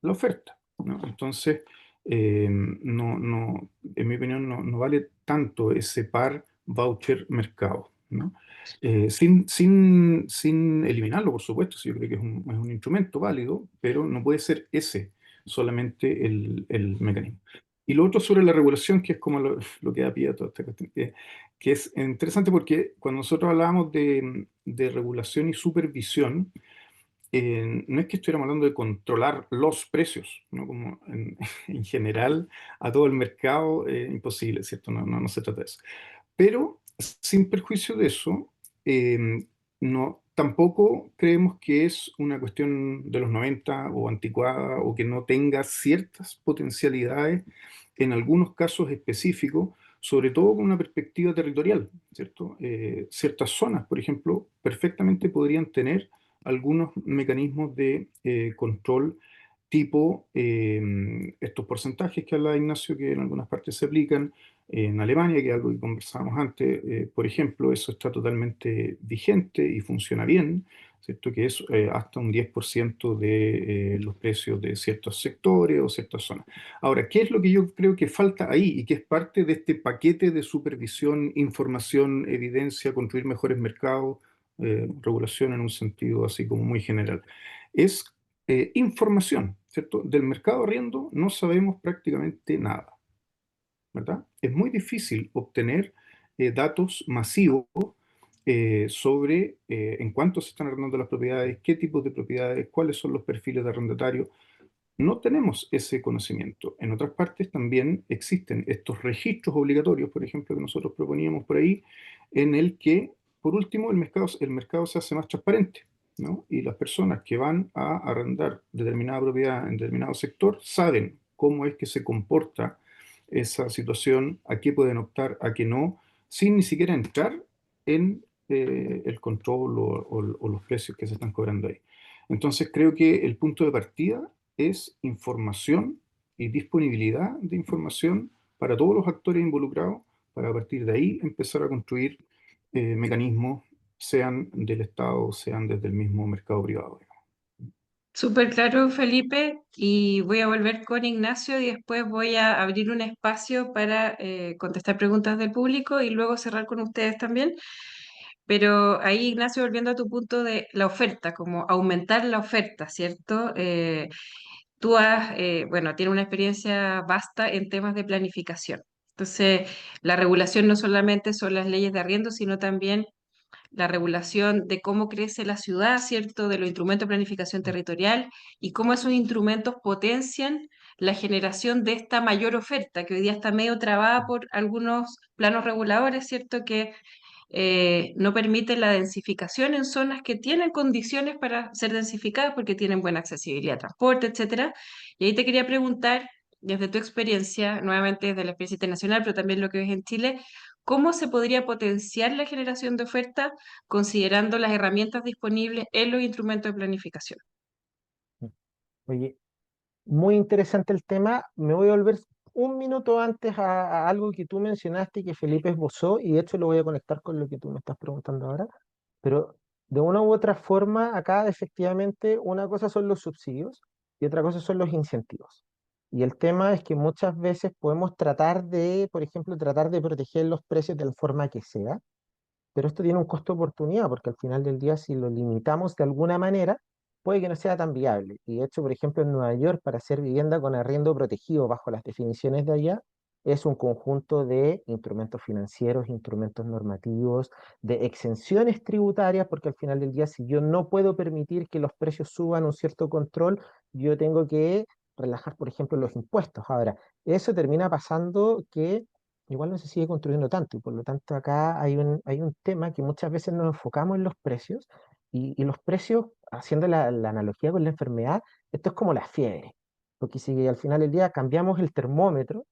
la oferta, ¿no? Entonces, en mi opinión, no vale tanto ese par voucher-mercado, ¿no? Sin eliminarlo, por supuesto, sí, yo creo que es un instrumento válido, pero no puede ser ese solamente el mecanismo. Y lo otro sobre la regulación, que es como lo que da pie a toda esta cuestión, que es interesante porque cuando nosotros hablábamos de regulación y supervisión, no es que estuviéramos hablando de controlar los precios, ¿no? Como en general a todo el mercado, imposible, ¿cierto? No se trata de eso. Pero sin perjuicio de eso, tampoco creemos que es una cuestión de los 90 o anticuada o que no tenga ciertas potencialidades en algunos casos específicos, sobre todo con una perspectiva territorial, ¿cierto? Ciertas zonas, por ejemplo, perfectamente podrían tener algunos mecanismos de control tipo estos porcentajes que habla Ignacio, que en algunas partes se aplican. En Alemania, que es algo que conversábamos antes, por ejemplo, eso está totalmente vigente y funciona bien, ¿cierto? Que es hasta un 10% de los precios de ciertos sectores o ciertas zonas. Ahora, ¿qué es lo que yo creo que falta ahí y que es parte de este paquete de supervisión, información, evidencia, construir mejores mercados, regulación en un sentido así como muy general? Es información, ¿cierto? Del mercado arriendo no sabemos prácticamente nada, ¿verdad? Es muy difícil obtener datos masivos sobre en cuánto se están arrendando las propiedades, qué tipos de propiedades, cuáles son los perfiles de arrendatarios. No tenemos ese conocimiento. En otras partes también existen estos registros obligatorios, por ejemplo, que nosotros proponíamos por ahí, en el que, por último, el mercado se hace más transparente, ¿no? Y las personas que van a arrendar determinada propiedad en determinado sector saben cómo es que se comporta esa situación, a qué pueden optar, a qué no, sin ni siquiera entrar en el control o los precios que se están cobrando ahí. Entonces creo que el punto de partida es información y disponibilidad de información para todos los actores involucrados, para a partir de ahí empezar a construir mecanismos, sean del Estado, sean desde el mismo mercado privado. Súper claro, Felipe, y voy a volver con Ignacio y después voy a abrir un espacio para contestar preguntas del público y luego cerrar con ustedes también. Pero ahí, Ignacio, volviendo a tu punto de la oferta, como aumentar la oferta, ¿cierto? Tú bueno, tienes una experiencia vasta en temas de planificación. Entonces, la regulación no solamente son las leyes de arriendo, sino también la regulación de cómo crece la ciudad, ¿cierto? De los instrumentos de planificación territorial y cómo esos instrumentos potencian la generación de esta mayor oferta, que hoy día está medio trabada por algunos planos reguladores, ¿cierto? Que no permiten la densificación en zonas que tienen condiciones para ser densificadas porque tienen buena accesibilidad a transporte, etcétera. Y ahí te quería preguntar, desde tu experiencia, nuevamente desde la experiencia internacional, pero también lo que ves en Chile, ¿cómo se podría potenciar la generación de oferta considerando las herramientas disponibles en los instrumentos de planificación? Oye, muy interesante el tema. Me voy a volver un minuto antes a algo que tú mencionaste y que Felipe esbozó, y de hecho lo voy a conectar con lo que tú me estás preguntando ahora. Pero de una u otra forma, acá efectivamente una cosa son los subsidios y otra cosa son los incentivos. Y el tema es que muchas veces podemos tratar de, por ejemplo, tratar de proteger los precios de la forma que sea, pero esto tiene un costo de oportunidad, porque al final del día, si lo limitamos de alguna manera, puede que no sea tan viable. Y de hecho, por ejemplo, en Nueva York, para hacer vivienda con arriendo protegido bajo las definiciones de allá, es un conjunto de instrumentos financieros, instrumentos normativos, de exenciones tributarias, porque al final del día, si yo no puedo permitir que los precios suban un cierto control, yo tengo que relajar, por ejemplo, los impuestos. Ahora, eso termina pasando que igual no se sigue construyendo tanto, y por lo tanto acá hay un tema que muchas veces nos enfocamos en los precios, y los precios, haciendo la analogía con la enfermedad, esto es como la fiebre, porque si al final del día cambiamos el termómetro,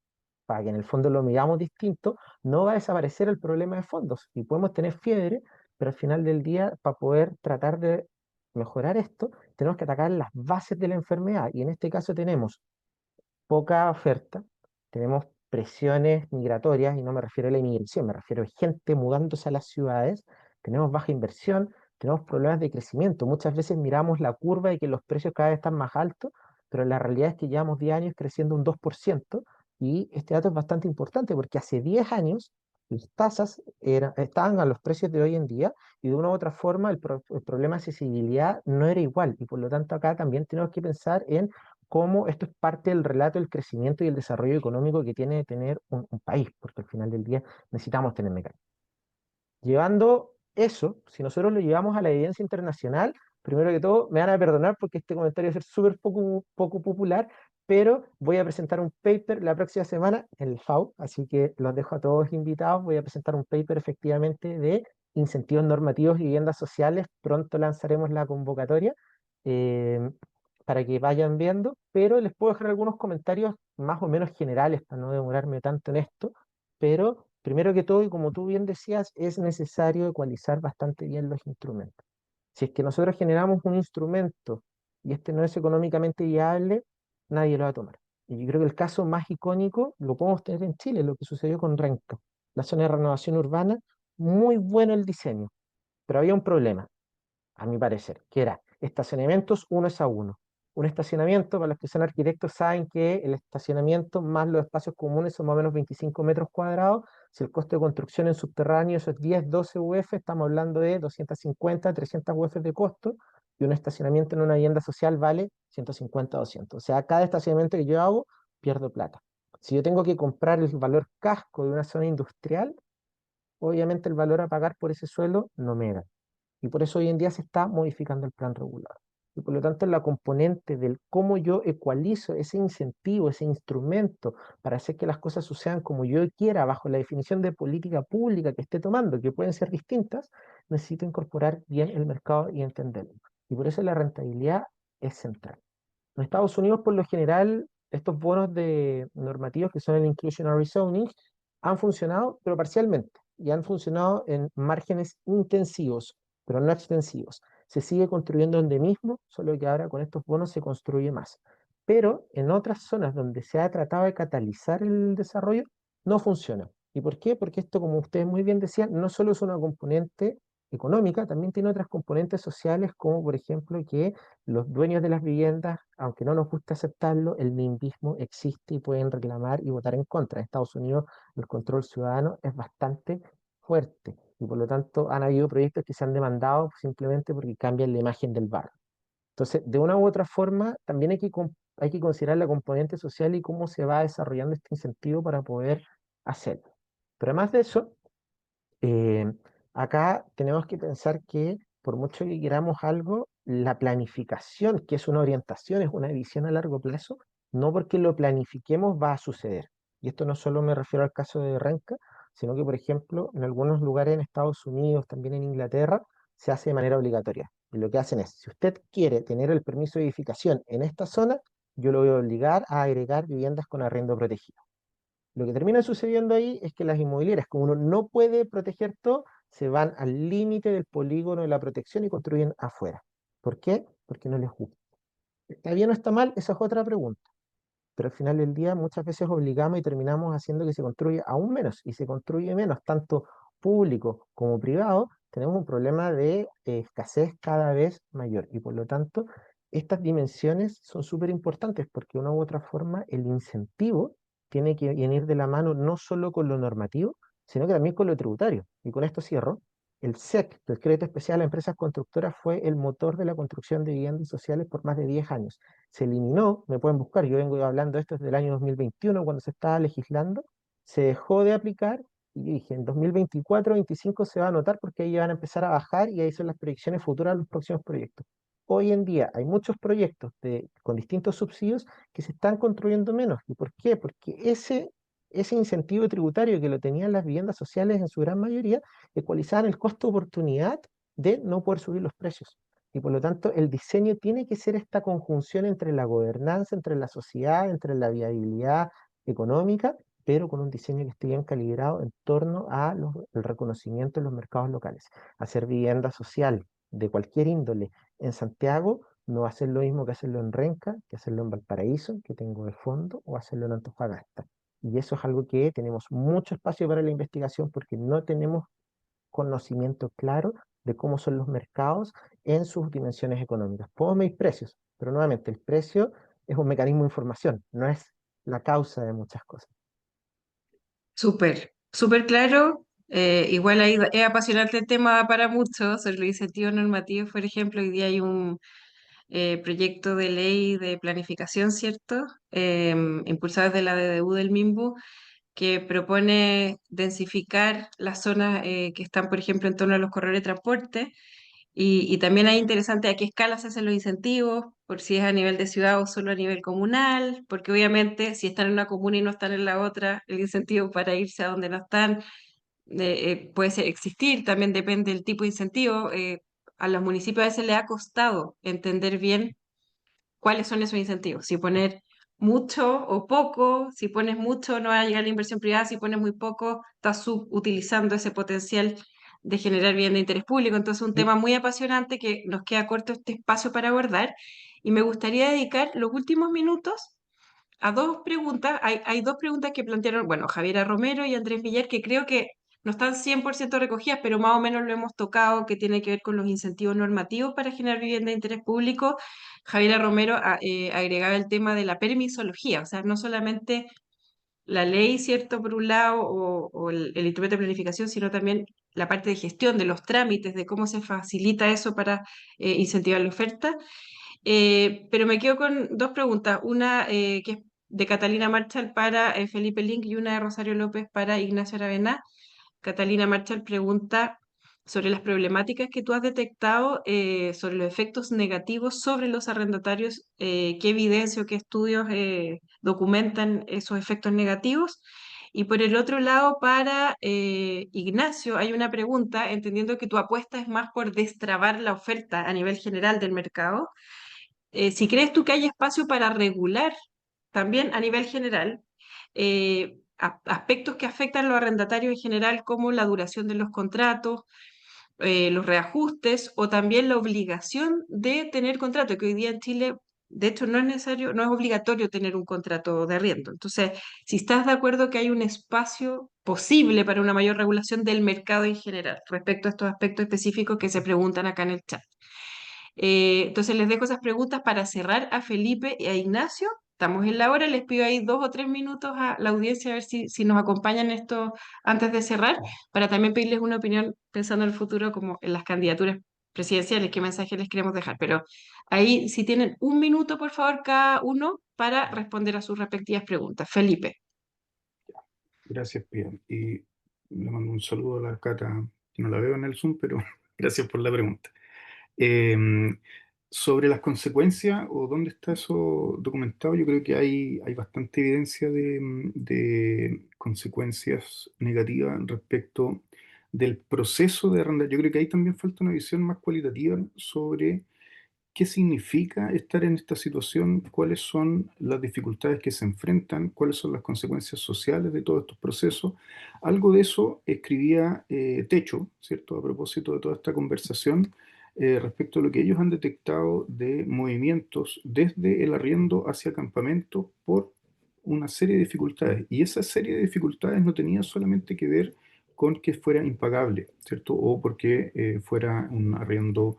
para que en el fondo lo midamos distinto, no va a desaparecer el problema de fondos, y podemos tener fiebre, pero al final del día, para poder tratar de mejorar esto, tenemos que atacar las bases de la enfermedad, y en este caso tenemos poca oferta, tenemos presiones migratorias, y no me refiero a la inmigración, me refiero a gente mudándose a las ciudades, tenemos baja inversión, tenemos problemas de crecimiento. Muchas veces miramos la curva y que los precios cada vez están más altos, pero la realidad es que llevamos 10 años creciendo un 2%, y este dato es bastante importante porque hace 10 años las tasas estaban a los precios de hoy en día, y de una u otra forma el problema de accesibilidad no era igual, y por lo tanto acá también tenemos que pensar en cómo esto es parte del relato del crecimiento y el desarrollo económico que tiene que tener un país, porque al final del día necesitamos tener mecanismos. Llevando eso, si nosotros lo llevamos a la evidencia internacional, primero que todo, me van a perdonar porque este comentario va a ser súper poco popular, pero voy a presentar un paper la próxima semana en el FAU, así que los dejo a todos invitados. Voy a presentar un paper efectivamente de incentivos normativos y viviendas sociales. Pronto lanzaremos la convocatoria, eh, para que vayan viendo, pero les puedo dejar algunos comentarios más o menos generales para no demorarme tanto en esto. Pero primero que todo, y como tú bien decías, es necesario ecualizar bastante bien los instrumentos. Si es que nosotros generamos un instrumento y este no es económicamente viable, nadie lo va a tomar. Y yo creo que el caso más icónico lo podemos tener en Chile, lo que sucedió con Renca, la zona de renovación urbana. Muy bueno el diseño, pero había un problema, a mi parecer, que era estacionamientos uno es a uno. Un estacionamiento, para los que son arquitectos, saben que el estacionamiento más los espacios comunes son más o menos 25 metros cuadrados. Si el costo de construcción en subterráneo eso es 10, 12 UF, estamos hablando de 250, 300 UF de costo, y un estacionamiento en una vivienda social vale 150, 200. O sea, cada estacionamiento que yo hago, pierdo plata. Si yo tengo que comprar el valor casco de una zona industrial, obviamente el valor a pagar por ese suelo no me da. Y por eso hoy en día se está modificando el plan regular. Y por lo tanto, la componente del cómo yo ecualizo ese incentivo, ese instrumento para hacer que las cosas sucedan como yo quiera, bajo la definición de política pública que esté tomando, que pueden ser distintas, necesito incorporar bien el mercado y entenderlo. Y por eso la rentabilidad es central. En Estados Unidos, por lo general, estos bonos de normativos que son el inclusionary zoning han funcionado, pero parcialmente, y han funcionado en márgenes intensivos, pero no extensivos. Se sigue construyendo donde mismo, solo que ahora con estos bonos se construye más. Pero en otras zonas donde se ha tratado de catalizar el desarrollo, no funciona. ¿Y por qué? Porque esto, como ustedes muy bien decían, no solo es una componente económica, también tiene otras componentes sociales, como por ejemplo que los dueños de las viviendas, aunque no nos guste aceptarlo, el nimbismo existe y pueden reclamar y votar en contra. En Estados Unidos el control ciudadano es bastante fuerte, y por lo tanto han habido proyectos que se han demandado simplemente porque cambian la imagen del barrio. Entonces, de una u otra forma, también hay que considerar la componente social y cómo se va desarrollando este incentivo para poder hacerlo. Pero además de eso, eh, Acá tenemos que pensar que por mucho que queramos algo, la planificación, que es una orientación, es una visión a largo plazo, no porque lo planifiquemos va a suceder. Y esto no solo me refiero al caso de Renca, sino que, por ejemplo, en algunos lugares en Estados Unidos, también en Inglaterra, se hace de manera obligatoria. Y lo que hacen es, si usted quiere tener el permiso de edificación en esta zona, yo lo voy a obligar a agregar viviendas con arriendo protegido. Lo que termina sucediendo ahí es que las inmobiliarias, como uno no puede proteger todo, se van al límite del polígono de la protección y construyen afuera. ¿Por qué? Porque no les gusta. ¿Está bien o está mal? Esa es otra pregunta. Pero al final del día muchas veces obligamos y terminamos haciendo que se construya aún menos y se construye menos, tanto público como privado. Tenemos un problema de escasez cada vez mayor y por lo tanto estas dimensiones son súper importantes porque de una u otra forma el incentivo tiene que venir de la mano no solo con lo normativo, sino que también con lo tributario. Y con esto cierro. El SEC, el Crédito Especial a Empresas Constructoras, fue el motor de la construcción de viviendas sociales por más de 10 años. Se eliminó, me pueden buscar, yo vengo hablando de esto desde el año 2021, cuando se estaba legislando, se dejó de aplicar y yo dije, en 2024-2025 se va a notar porque ahí van a empezar a bajar y ahí son las proyecciones futuras de los próximos proyectos. Hoy en día hay muchos proyectos con distintos subsidios que se están construyendo menos. ¿Y por qué? Porque ese incentivo tributario que lo tenían las viviendas sociales en su gran mayoría, ecualizaban el costo de oportunidad de no poder subir los precios. Y por lo tanto, el diseño tiene que ser esta conjunción entre la gobernanza, entre la sociedad, entre la viabilidad económica, pero con un diseño que esté bien calibrado en torno a el reconocimiento de los mercados locales. Hacer vivienda social de cualquier índole en Santiago no va a ser lo mismo que hacerlo en Renca, que hacerlo en Valparaíso, que tengo de fondo, o hacerlo en Antofagasta. Y eso es algo que tenemos mucho espacio para la investigación porque no tenemos conocimiento claro de cómo son los mercados en sus dimensiones económicas. Puedo medir precios, pero nuevamente el precio es un mecanismo de información, no es la causa de muchas cosas. Súper, súper claro. Igual ahí es apasionante el tema para muchos, sobre los incentivos normativos, por ejemplo. Hoy día hay un proyecto de ley de planificación, ¿cierto? Impulsado desde la DDU del MIMBU, que propone densificar las zonas que están, por ejemplo, en torno a los corredores de transporte. Y también hay interesante a qué escala se hacen los incentivos, por si es a nivel de ciudad o solo a nivel comunal, porque obviamente si están en una comuna y no están en la otra, el incentivo para irse a donde no están existir, también depende del tipo de incentivo. A los municipios a veces les ha costado entender bien cuáles son esos incentivos. Si poner mucho o poco, si pones mucho no va a llegar la inversión privada, si pones muy poco estás subutilizando ese potencial de generar bien de interés público. Entonces, un Y tema muy apasionante que nos queda corto este espacio para abordar y me gustaría dedicar los últimos minutos a dos preguntas. Hay dos preguntas que plantearon, bueno, Javiera Romero y Andrés Villar, que creo que no están 100% recogidas, pero más o menos lo hemos tocado, que tiene que ver con los incentivos normativos para generar vivienda de interés público. Javiera Romero agregaba el tema de la permisología, o sea, no solamente la ley, ¿cierto?, por un lado, o el instrumento de planificación, sino también la parte de gestión de los trámites, de cómo se facilita eso para incentivar la oferta. Pero me quedo con dos preguntas, una que es de Catalina Marchal para Felipe Link y una de Rosario López para Ignacio Aravena. Catalina Marchal pregunta sobre las problemáticas que tú has detectado sobre los efectos negativos sobre los arrendatarios, qué evidencia o qué estudios documentan esos efectos negativos. Y por el otro lado, para Ignacio, hay una pregunta, entendiendo que tu apuesta es más por destrabar la oferta a nivel general del mercado. Si crees tú que hay espacio para regular también a nivel general aspectos que afectan a los arrendatarios en general, como la duración de los contratos, los reajustes o también la obligación de tener contrato, que hoy día en Chile, de hecho, no es necesario, no es obligatorio tener un contrato de arriendo. Entonces, si estás de acuerdo que hay un espacio posible para una mayor regulación del mercado en general respecto a estos aspectos específicos que se preguntan acá en el chat. Entonces les dejo esas preguntas para cerrar a Felipe y a Ignacio. Estamos en la hora, les pido ahí 2 o 3 minutos a la audiencia a ver si nos acompañan esto antes de cerrar, para también pedirles una opinión pensando en el futuro como en las candidaturas presidenciales, qué mensaje les queremos dejar. Pero ahí si tienen 1 minuto, por favor, cada uno para responder a sus respectivas preguntas. Felipe. Gracias, Pia. Y le mando un saludo a la Cata que no la veo en el Zoom, pero gracias por la pregunta. Em, Sobre las consecuencias o dónde está eso documentado, yo creo que hay bastante evidencia de consecuencias negativas respecto del proceso de arrendar. Yo creo que ahí también falta una visión más cualitativa sobre qué significa estar en esta situación, cuáles son las dificultades que se enfrentan, cuáles son las consecuencias sociales de todos estos procesos. Algo de eso escribía Techo, ¿cierto? A propósito de toda esta conversación, respecto a lo que ellos han detectado de movimientos desde el arriendo hacia campamentos por una serie de dificultades. Y esa serie de dificultades no tenía solamente que ver con que fuera impagable, ¿cierto? O porque fuera un arriendo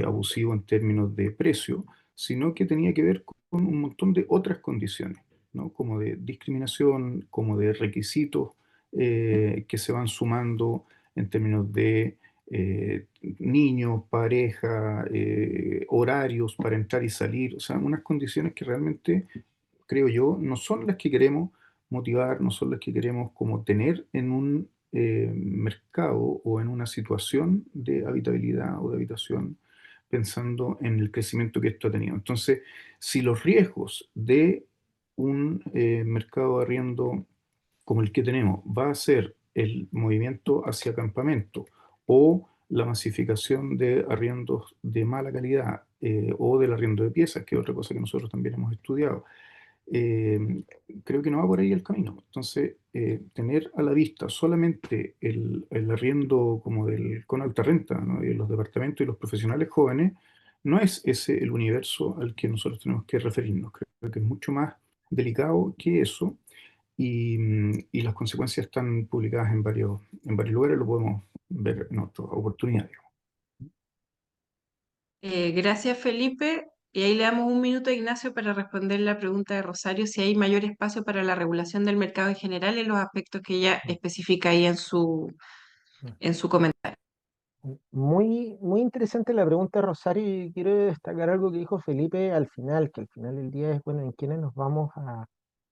abusivo en términos de precio, sino que tenía que ver con un montón de otras condiciones, ¿no? Como de discriminación, como de requisitos que se van sumando en términos de niños, pareja, horarios para entrar y salir, o sea, unas condiciones que realmente, creo yo, no son las que queremos motivar, no son las que queremos como tener en un mercado o en una situación de habitabilidad o de habitación, pensando en el crecimiento que esto ha tenido. Entonces, si los riesgos de un mercado de arriendo como el que tenemos va a ser el movimiento hacia campamento o la masificación de arriendos de mala calidad o del arriendo de piezas, que es otra cosa que nosotros también hemos estudiado, eh, creo que no va por ahí el camino. Entonces, tener a la vista solamente el arriendo como del con alta renta, ¿no? Y los departamentos y los profesionales jóvenes, no es ese el universo al que nosotros tenemos que referirnos. Creo que es mucho más delicado que eso y las consecuencias están publicadas en varios lugares, lo podemos ver en otras oportunidades. Gracias, Felipe. Y ahí le damos un minuto a Ignacio para responder la pregunta de Rosario, si hay mayor espacio para la regulación del mercado en general en los aspectos que ella especifica ahí en su comentario. Muy interesante la pregunta, Rosario, y quiero destacar algo que dijo Felipe al final, que al final del día es, bueno, en quiénes nos vamos a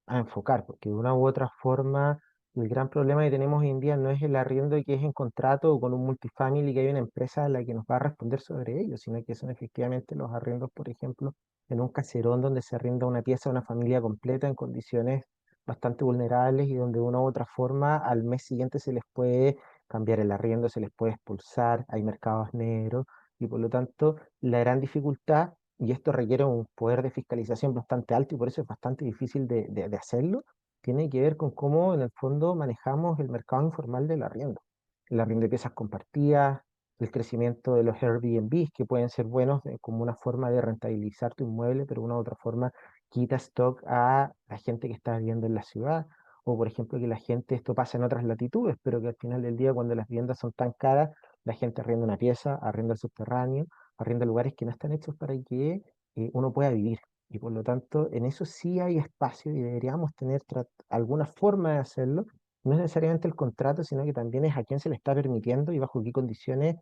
enfocar, porque de una u otra forma el gran problema que tenemos hoy en día no es el arriendo que es en contrato o con un multifamily, que hay una empresa a la que nos va a responder sobre ello, sino que son efectivamente los arriendos, por ejemplo, en un caserón donde se arrienda una pieza a una familia completa en condiciones bastante vulnerables y donde de una u otra forma al mes siguiente se les puede cambiar el arriendo, se les puede expulsar, hay mercados negros y por lo tanto la gran dificultad, y esto requiere un poder de fiscalización bastante alto y por eso es bastante difícil de hacerlo, tiene que ver con cómo en el fondo manejamos el mercado informal del arriendo. El arriendo de piezas compartidas, el crecimiento de los Airbnbs, que pueden ser buenos como una forma de rentabilizar tu inmueble, pero de una u otra forma quita stock a la gente que está viviendo en la ciudad o por ejemplo que la gente, esto pasa en otras latitudes, pero que al final del día cuando las viviendas son tan caras, la gente arrienda una pieza, arrienda el subterráneo, arrienda lugares que no están hechos para que uno pueda vivir. Y por lo tanto, en eso sí hay espacio y deberíamos tener alguna forma de hacerlo. No es necesariamente el contrato, sino que también es a quién se le está permitiendo y bajo qué condiciones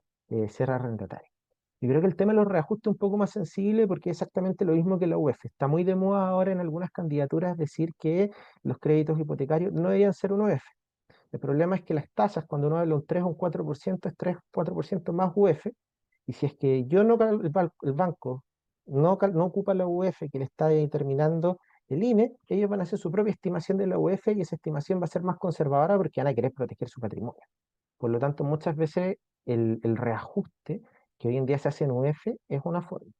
ser arrendatario. Yo creo que el tema de los reajustes es un poco más sensible porque es exactamente lo mismo que la UEF. Está muy de moda ahora en algunas candidaturas decir que los créditos hipotecarios no deberían ser un UEF. El problema es que las tasas, cuando uno habla de un 3 o un 4%, es 3-4% más UEF. Y si es que yo no, el banco no ocupa la UEF que le está determinando el INE, ellos van a hacer su propia estimación de la UEF y esa estimación va a ser más conservadora porque van a querer proteger su patrimonio. Por lo tanto, muchas veces el reajuste que hoy en día se hace en UEF es una forma.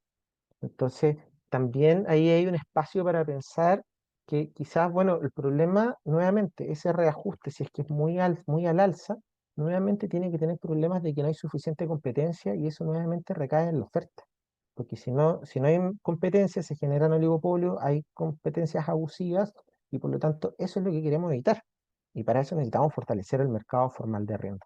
Entonces, también ahí hay un espacio para pensar que quizás, bueno, el problema, nuevamente, ese reajuste, si es que es muy al alza, nuevamente tiene que tener problemas de que no hay suficiente competencia y eso nuevamente recae en la oferta. Porque si no hay competencia, se generan oligopolios, hay competencias abusivas y por lo tanto eso es lo que queremos evitar. Y para eso necesitamos fortalecer el mercado formal de arriendo.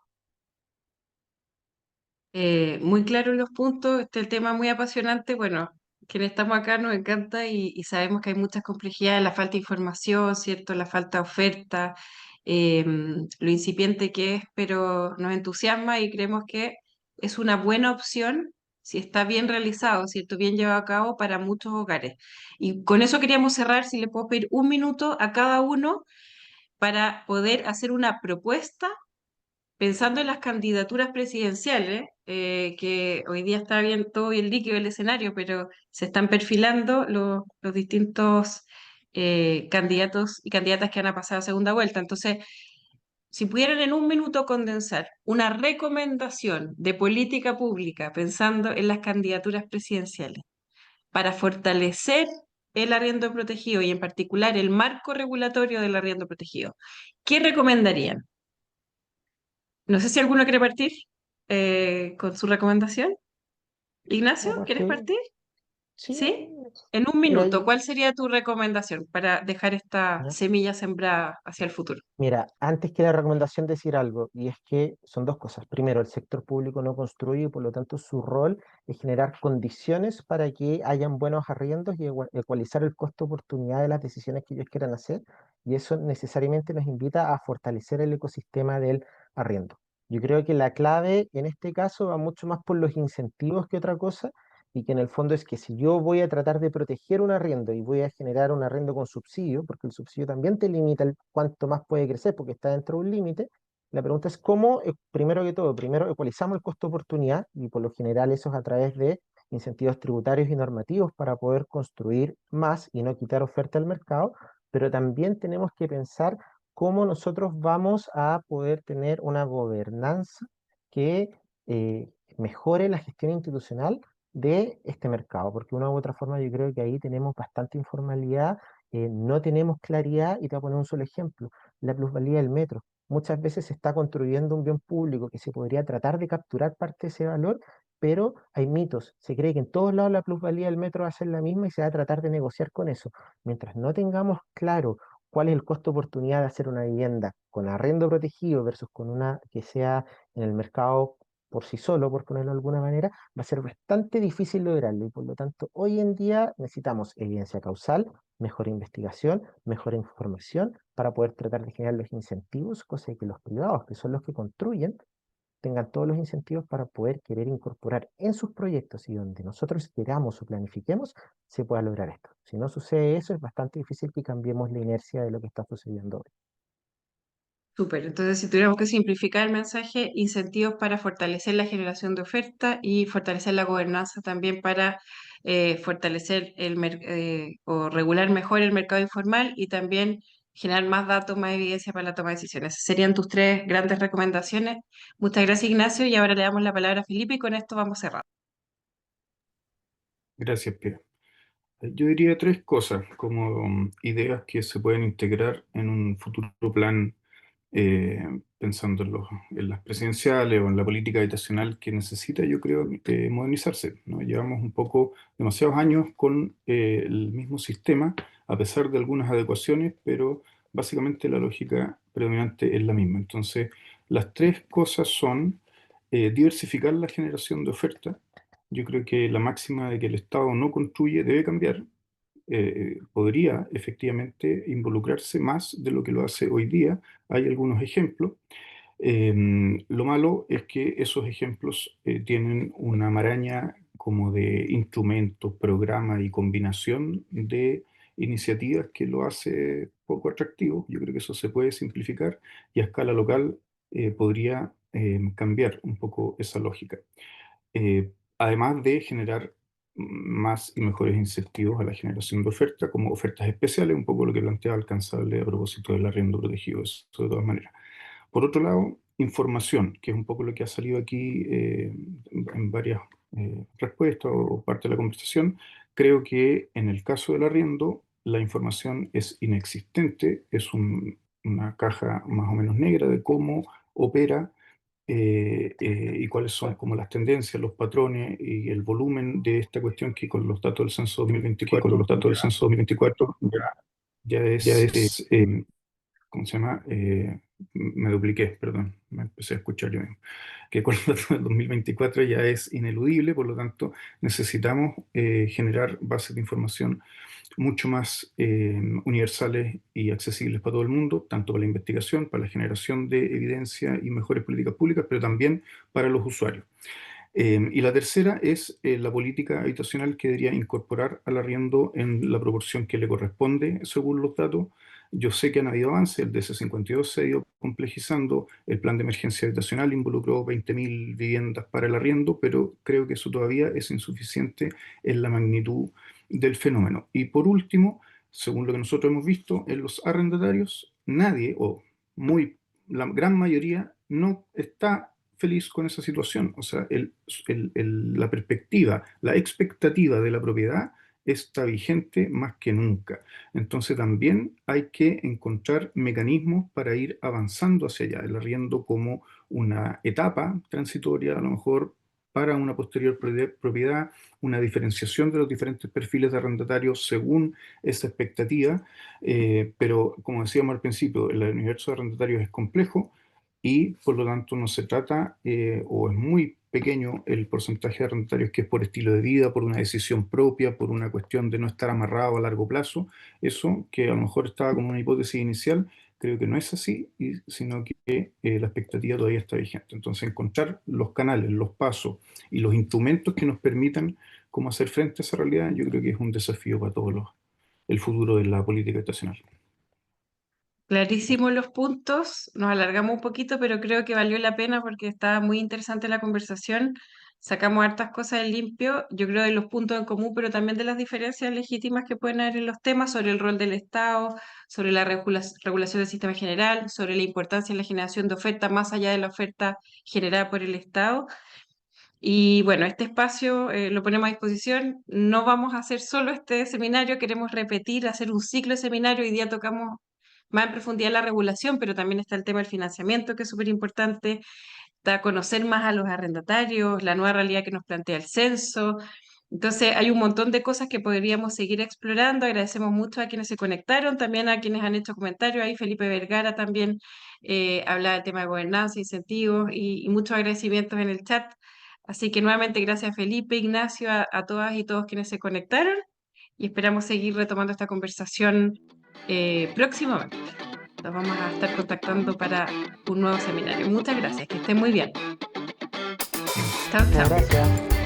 Muy claros los puntos, este el tema muy apasionante. Bueno, quienes estamos acá nos encanta y sabemos que hay muchas complejidades, la falta de información, ¿cierto? La falta de oferta, lo incipiente que es, pero nos entusiasma y creemos que es una buena opción si está bien realizado, ¿cierto? Bien llevado a cabo para muchos hogares. Y con eso queríamos cerrar, si le puedo pedir un minuto a cada uno para poder hacer una propuesta pensando en las candidaturas presidenciales, que hoy día está bien, todo bien líquido el escenario, pero se están perfilando los distintos candidatos y candidatas que van a pasar a segunda vuelta. Entonces, si pudieran en un minuto condensar una recomendación de política pública pensando en las candidaturas presidenciales para fortalecer el arriendo protegido y en particular el marco regulatorio del arriendo protegido, ¿qué recomendarían? No sé si alguno quiere partir con su recomendación. Ignacio, ¿quieres Aparte, partir? sí, ¿Sí? En un mira, minuto, ¿cuál sería tu recomendación para dejar esta ¿ya? semilla sembrada hacia el futuro? Mira, antes que la recomendación decir algo, y es que son dos cosas. Primero, el sector público no construye y por lo tanto su rol es generar condiciones para que hayan buenos arriendos y ecualizar el costo-oportunidad de las decisiones que ellos quieran hacer. Y eso necesariamente nos invita a fortalecer el ecosistema del arriendo. Yo creo que la clave en este caso va mucho más por los incentivos que otra cosa, y que en el fondo es que si yo voy a tratar de proteger un arriendo y voy a generar un arriendo con subsidio, porque el subsidio también te limita el cuánto más puede crecer porque está dentro de un límite, la pregunta es cómo, primero que todo, primero ecualizamos el costo de oportunidad y por lo general eso es a través de incentivos tributarios y normativos para poder construir más y no quitar oferta al mercado, pero también tenemos que pensar cómo nosotros vamos a poder tener una gobernanza que mejore la gestión institucional de este mercado, porque de una u otra forma yo creo que ahí tenemos bastante informalidad, no tenemos claridad, y te voy a poner un solo ejemplo, la plusvalía del metro. Muchas veces se está construyendo un bien público que se podría tratar de capturar parte de ese valor, pero hay mitos. Se cree que en todos lados la plusvalía del metro va a ser la misma y se va a tratar de negociar con eso. Mientras no tengamos claro cuál es el costo de oportunidad de hacer una vivienda con arrendo protegido versus con una que sea en el mercado por sí solo, por ponerlo de alguna manera, va a ser bastante difícil lograrlo y por lo tanto hoy en día necesitamos evidencia causal, mejor investigación, mejor información para poder tratar de generar los incentivos, cosa de que los privados, que son los que construyen, tengan todos los incentivos para poder querer incorporar en sus proyectos y donde nosotros queramos o planifiquemos, se pueda lograr esto. Si no sucede eso, es bastante difícil que cambiemos la inercia de lo que está sucediendo hoy. Súper. Entonces, si tuviéramos que simplificar el mensaje, incentivos para fortalecer la generación de oferta y fortalecer la gobernanza también para fortalecer o regular mejor el mercado informal y también generar más datos, más evidencia para la toma de decisiones. Esas serían tus tres grandes recomendaciones. Muchas gracias, Ignacio, y ahora le damos la palabra a Felipe y con esto vamos cerrando. Gracias, Pia. Yo diría tres cosas como ideas que se pueden integrar en un futuro plan, pensando en las presidenciales o en la política habitacional que necesita, yo creo, modernizarse, ¿no? Llevamos un poco, demasiados años con el mismo sistema, a pesar de algunas adecuaciones, pero básicamente la lógica predominante es la misma. Entonces, las tres cosas son diversificar la generación de oferta. Yo creo que la máxima de que el Estado no construye debe cambiar. Podría efectivamente involucrarse más de lo que lo hace hoy día. Hay algunos ejemplos. Lo malo es que esos ejemplos tienen una maraña como de instrumentos, programas y combinación de iniciativas que lo hace poco atractivo. Yo creo que eso se puede simplificar y a escala local podría cambiar un poco esa lógica, además de generar más y mejores incentivos a la generación de oferta, como ofertas especiales, un poco lo que planteaba Alcanzable a propósito del arriendo protegido, eso de todas maneras. Por otro lado, información, que es un poco lo que ha salido aquí en varias respuestas o parte de la conversación. Creo que en el caso del arriendo, la información es inexistente, es una caja más o menos negra de cómo opera y cuáles son como las tendencias, los patrones y el volumen de esta cuestión que con los datos del censo 2024 ya es, ¿cómo se llama? Me dupliqué, perdón, me empecé a escuchar yo mismo, que con los datos del 2024 ya es ineludible, por lo tanto necesitamos generar bases de información mucho más universales y accesibles para todo el mundo, tanto para la investigación, para la generación de evidencia y mejores políticas públicas, pero también para los usuarios. Y la tercera es la política habitacional que debería incorporar al arriendo en la proporción que le corresponde según los datos, Yo sé que han habido avances, el DC-52 se ha ido complejizando, el plan de emergencia habitacional involucró 20.000 viviendas para el arriendo, pero creo que eso todavía es insuficiente en la magnitud del fenómeno. Y por último, según lo que nosotros hemos visto, en los arrendatarios, nadie, o la gran mayoría, no está feliz con esa situación. O sea, la perspectiva, la expectativa de la propiedad está vigente más que nunca. Entonces también hay que encontrar mecanismos para ir avanzando hacia allá, el arriendo como una etapa transitoria, a lo mejor para una posterior propiedad, una diferenciación de los diferentes perfiles de arrendatarios según esa expectativa, pero como decíamos al principio, el universo de arrendatarios es complejo y por lo tanto no se trata, o es muy pequeño el porcentaje de arrendatarios que es por estilo de vida, por una decisión propia, por una cuestión de no estar amarrado a largo plazo. Eso que a lo mejor estaba como una hipótesis inicial, creo que no es así, sino que la expectativa todavía está vigente. Entonces encontrar los canales, los pasos y los instrumentos que nos permitan cómo hacer frente a esa realidad, yo creo que es un desafío para todos el futuro de la política estacional. Clarísimos los puntos, nos alargamos un poquito, pero creo que valió la pena porque estaba muy interesante la conversación. Sacamos hartas cosas en limpio, yo creo de los puntos en común, pero también de las diferencias legítimas que pueden haber en los temas sobre el rol del Estado, sobre la regulación del sistema general, sobre la importancia en la generación de oferta más allá de la oferta generada por el Estado. Y bueno, este espacio lo ponemos a disposición. No vamos a hacer solo este seminario, queremos repetir, hacer un ciclo de seminario. Hoy día tocamos más en profundidad la regulación, pero también está el tema del financiamiento, que es súper importante. Está conocer más a los arrendatarios, la nueva realidad que nos plantea el censo. Entonces, hay un montón de cosas que podríamos seguir explorando. Agradecemos mucho a quienes se conectaron, también a quienes han hecho comentarios. Ahí Felipe Vergara también habla del tema de gobernanza, incentivos y muchos agradecimientos en el chat. Así que nuevamente gracias Felipe, Ignacio, a todas y todos quienes se conectaron y esperamos seguir retomando esta conversación próximamente. Nos vamos a estar contactando para un nuevo seminario. Muchas gracias, que estén muy bien. Chao, Muchas chao. gracias.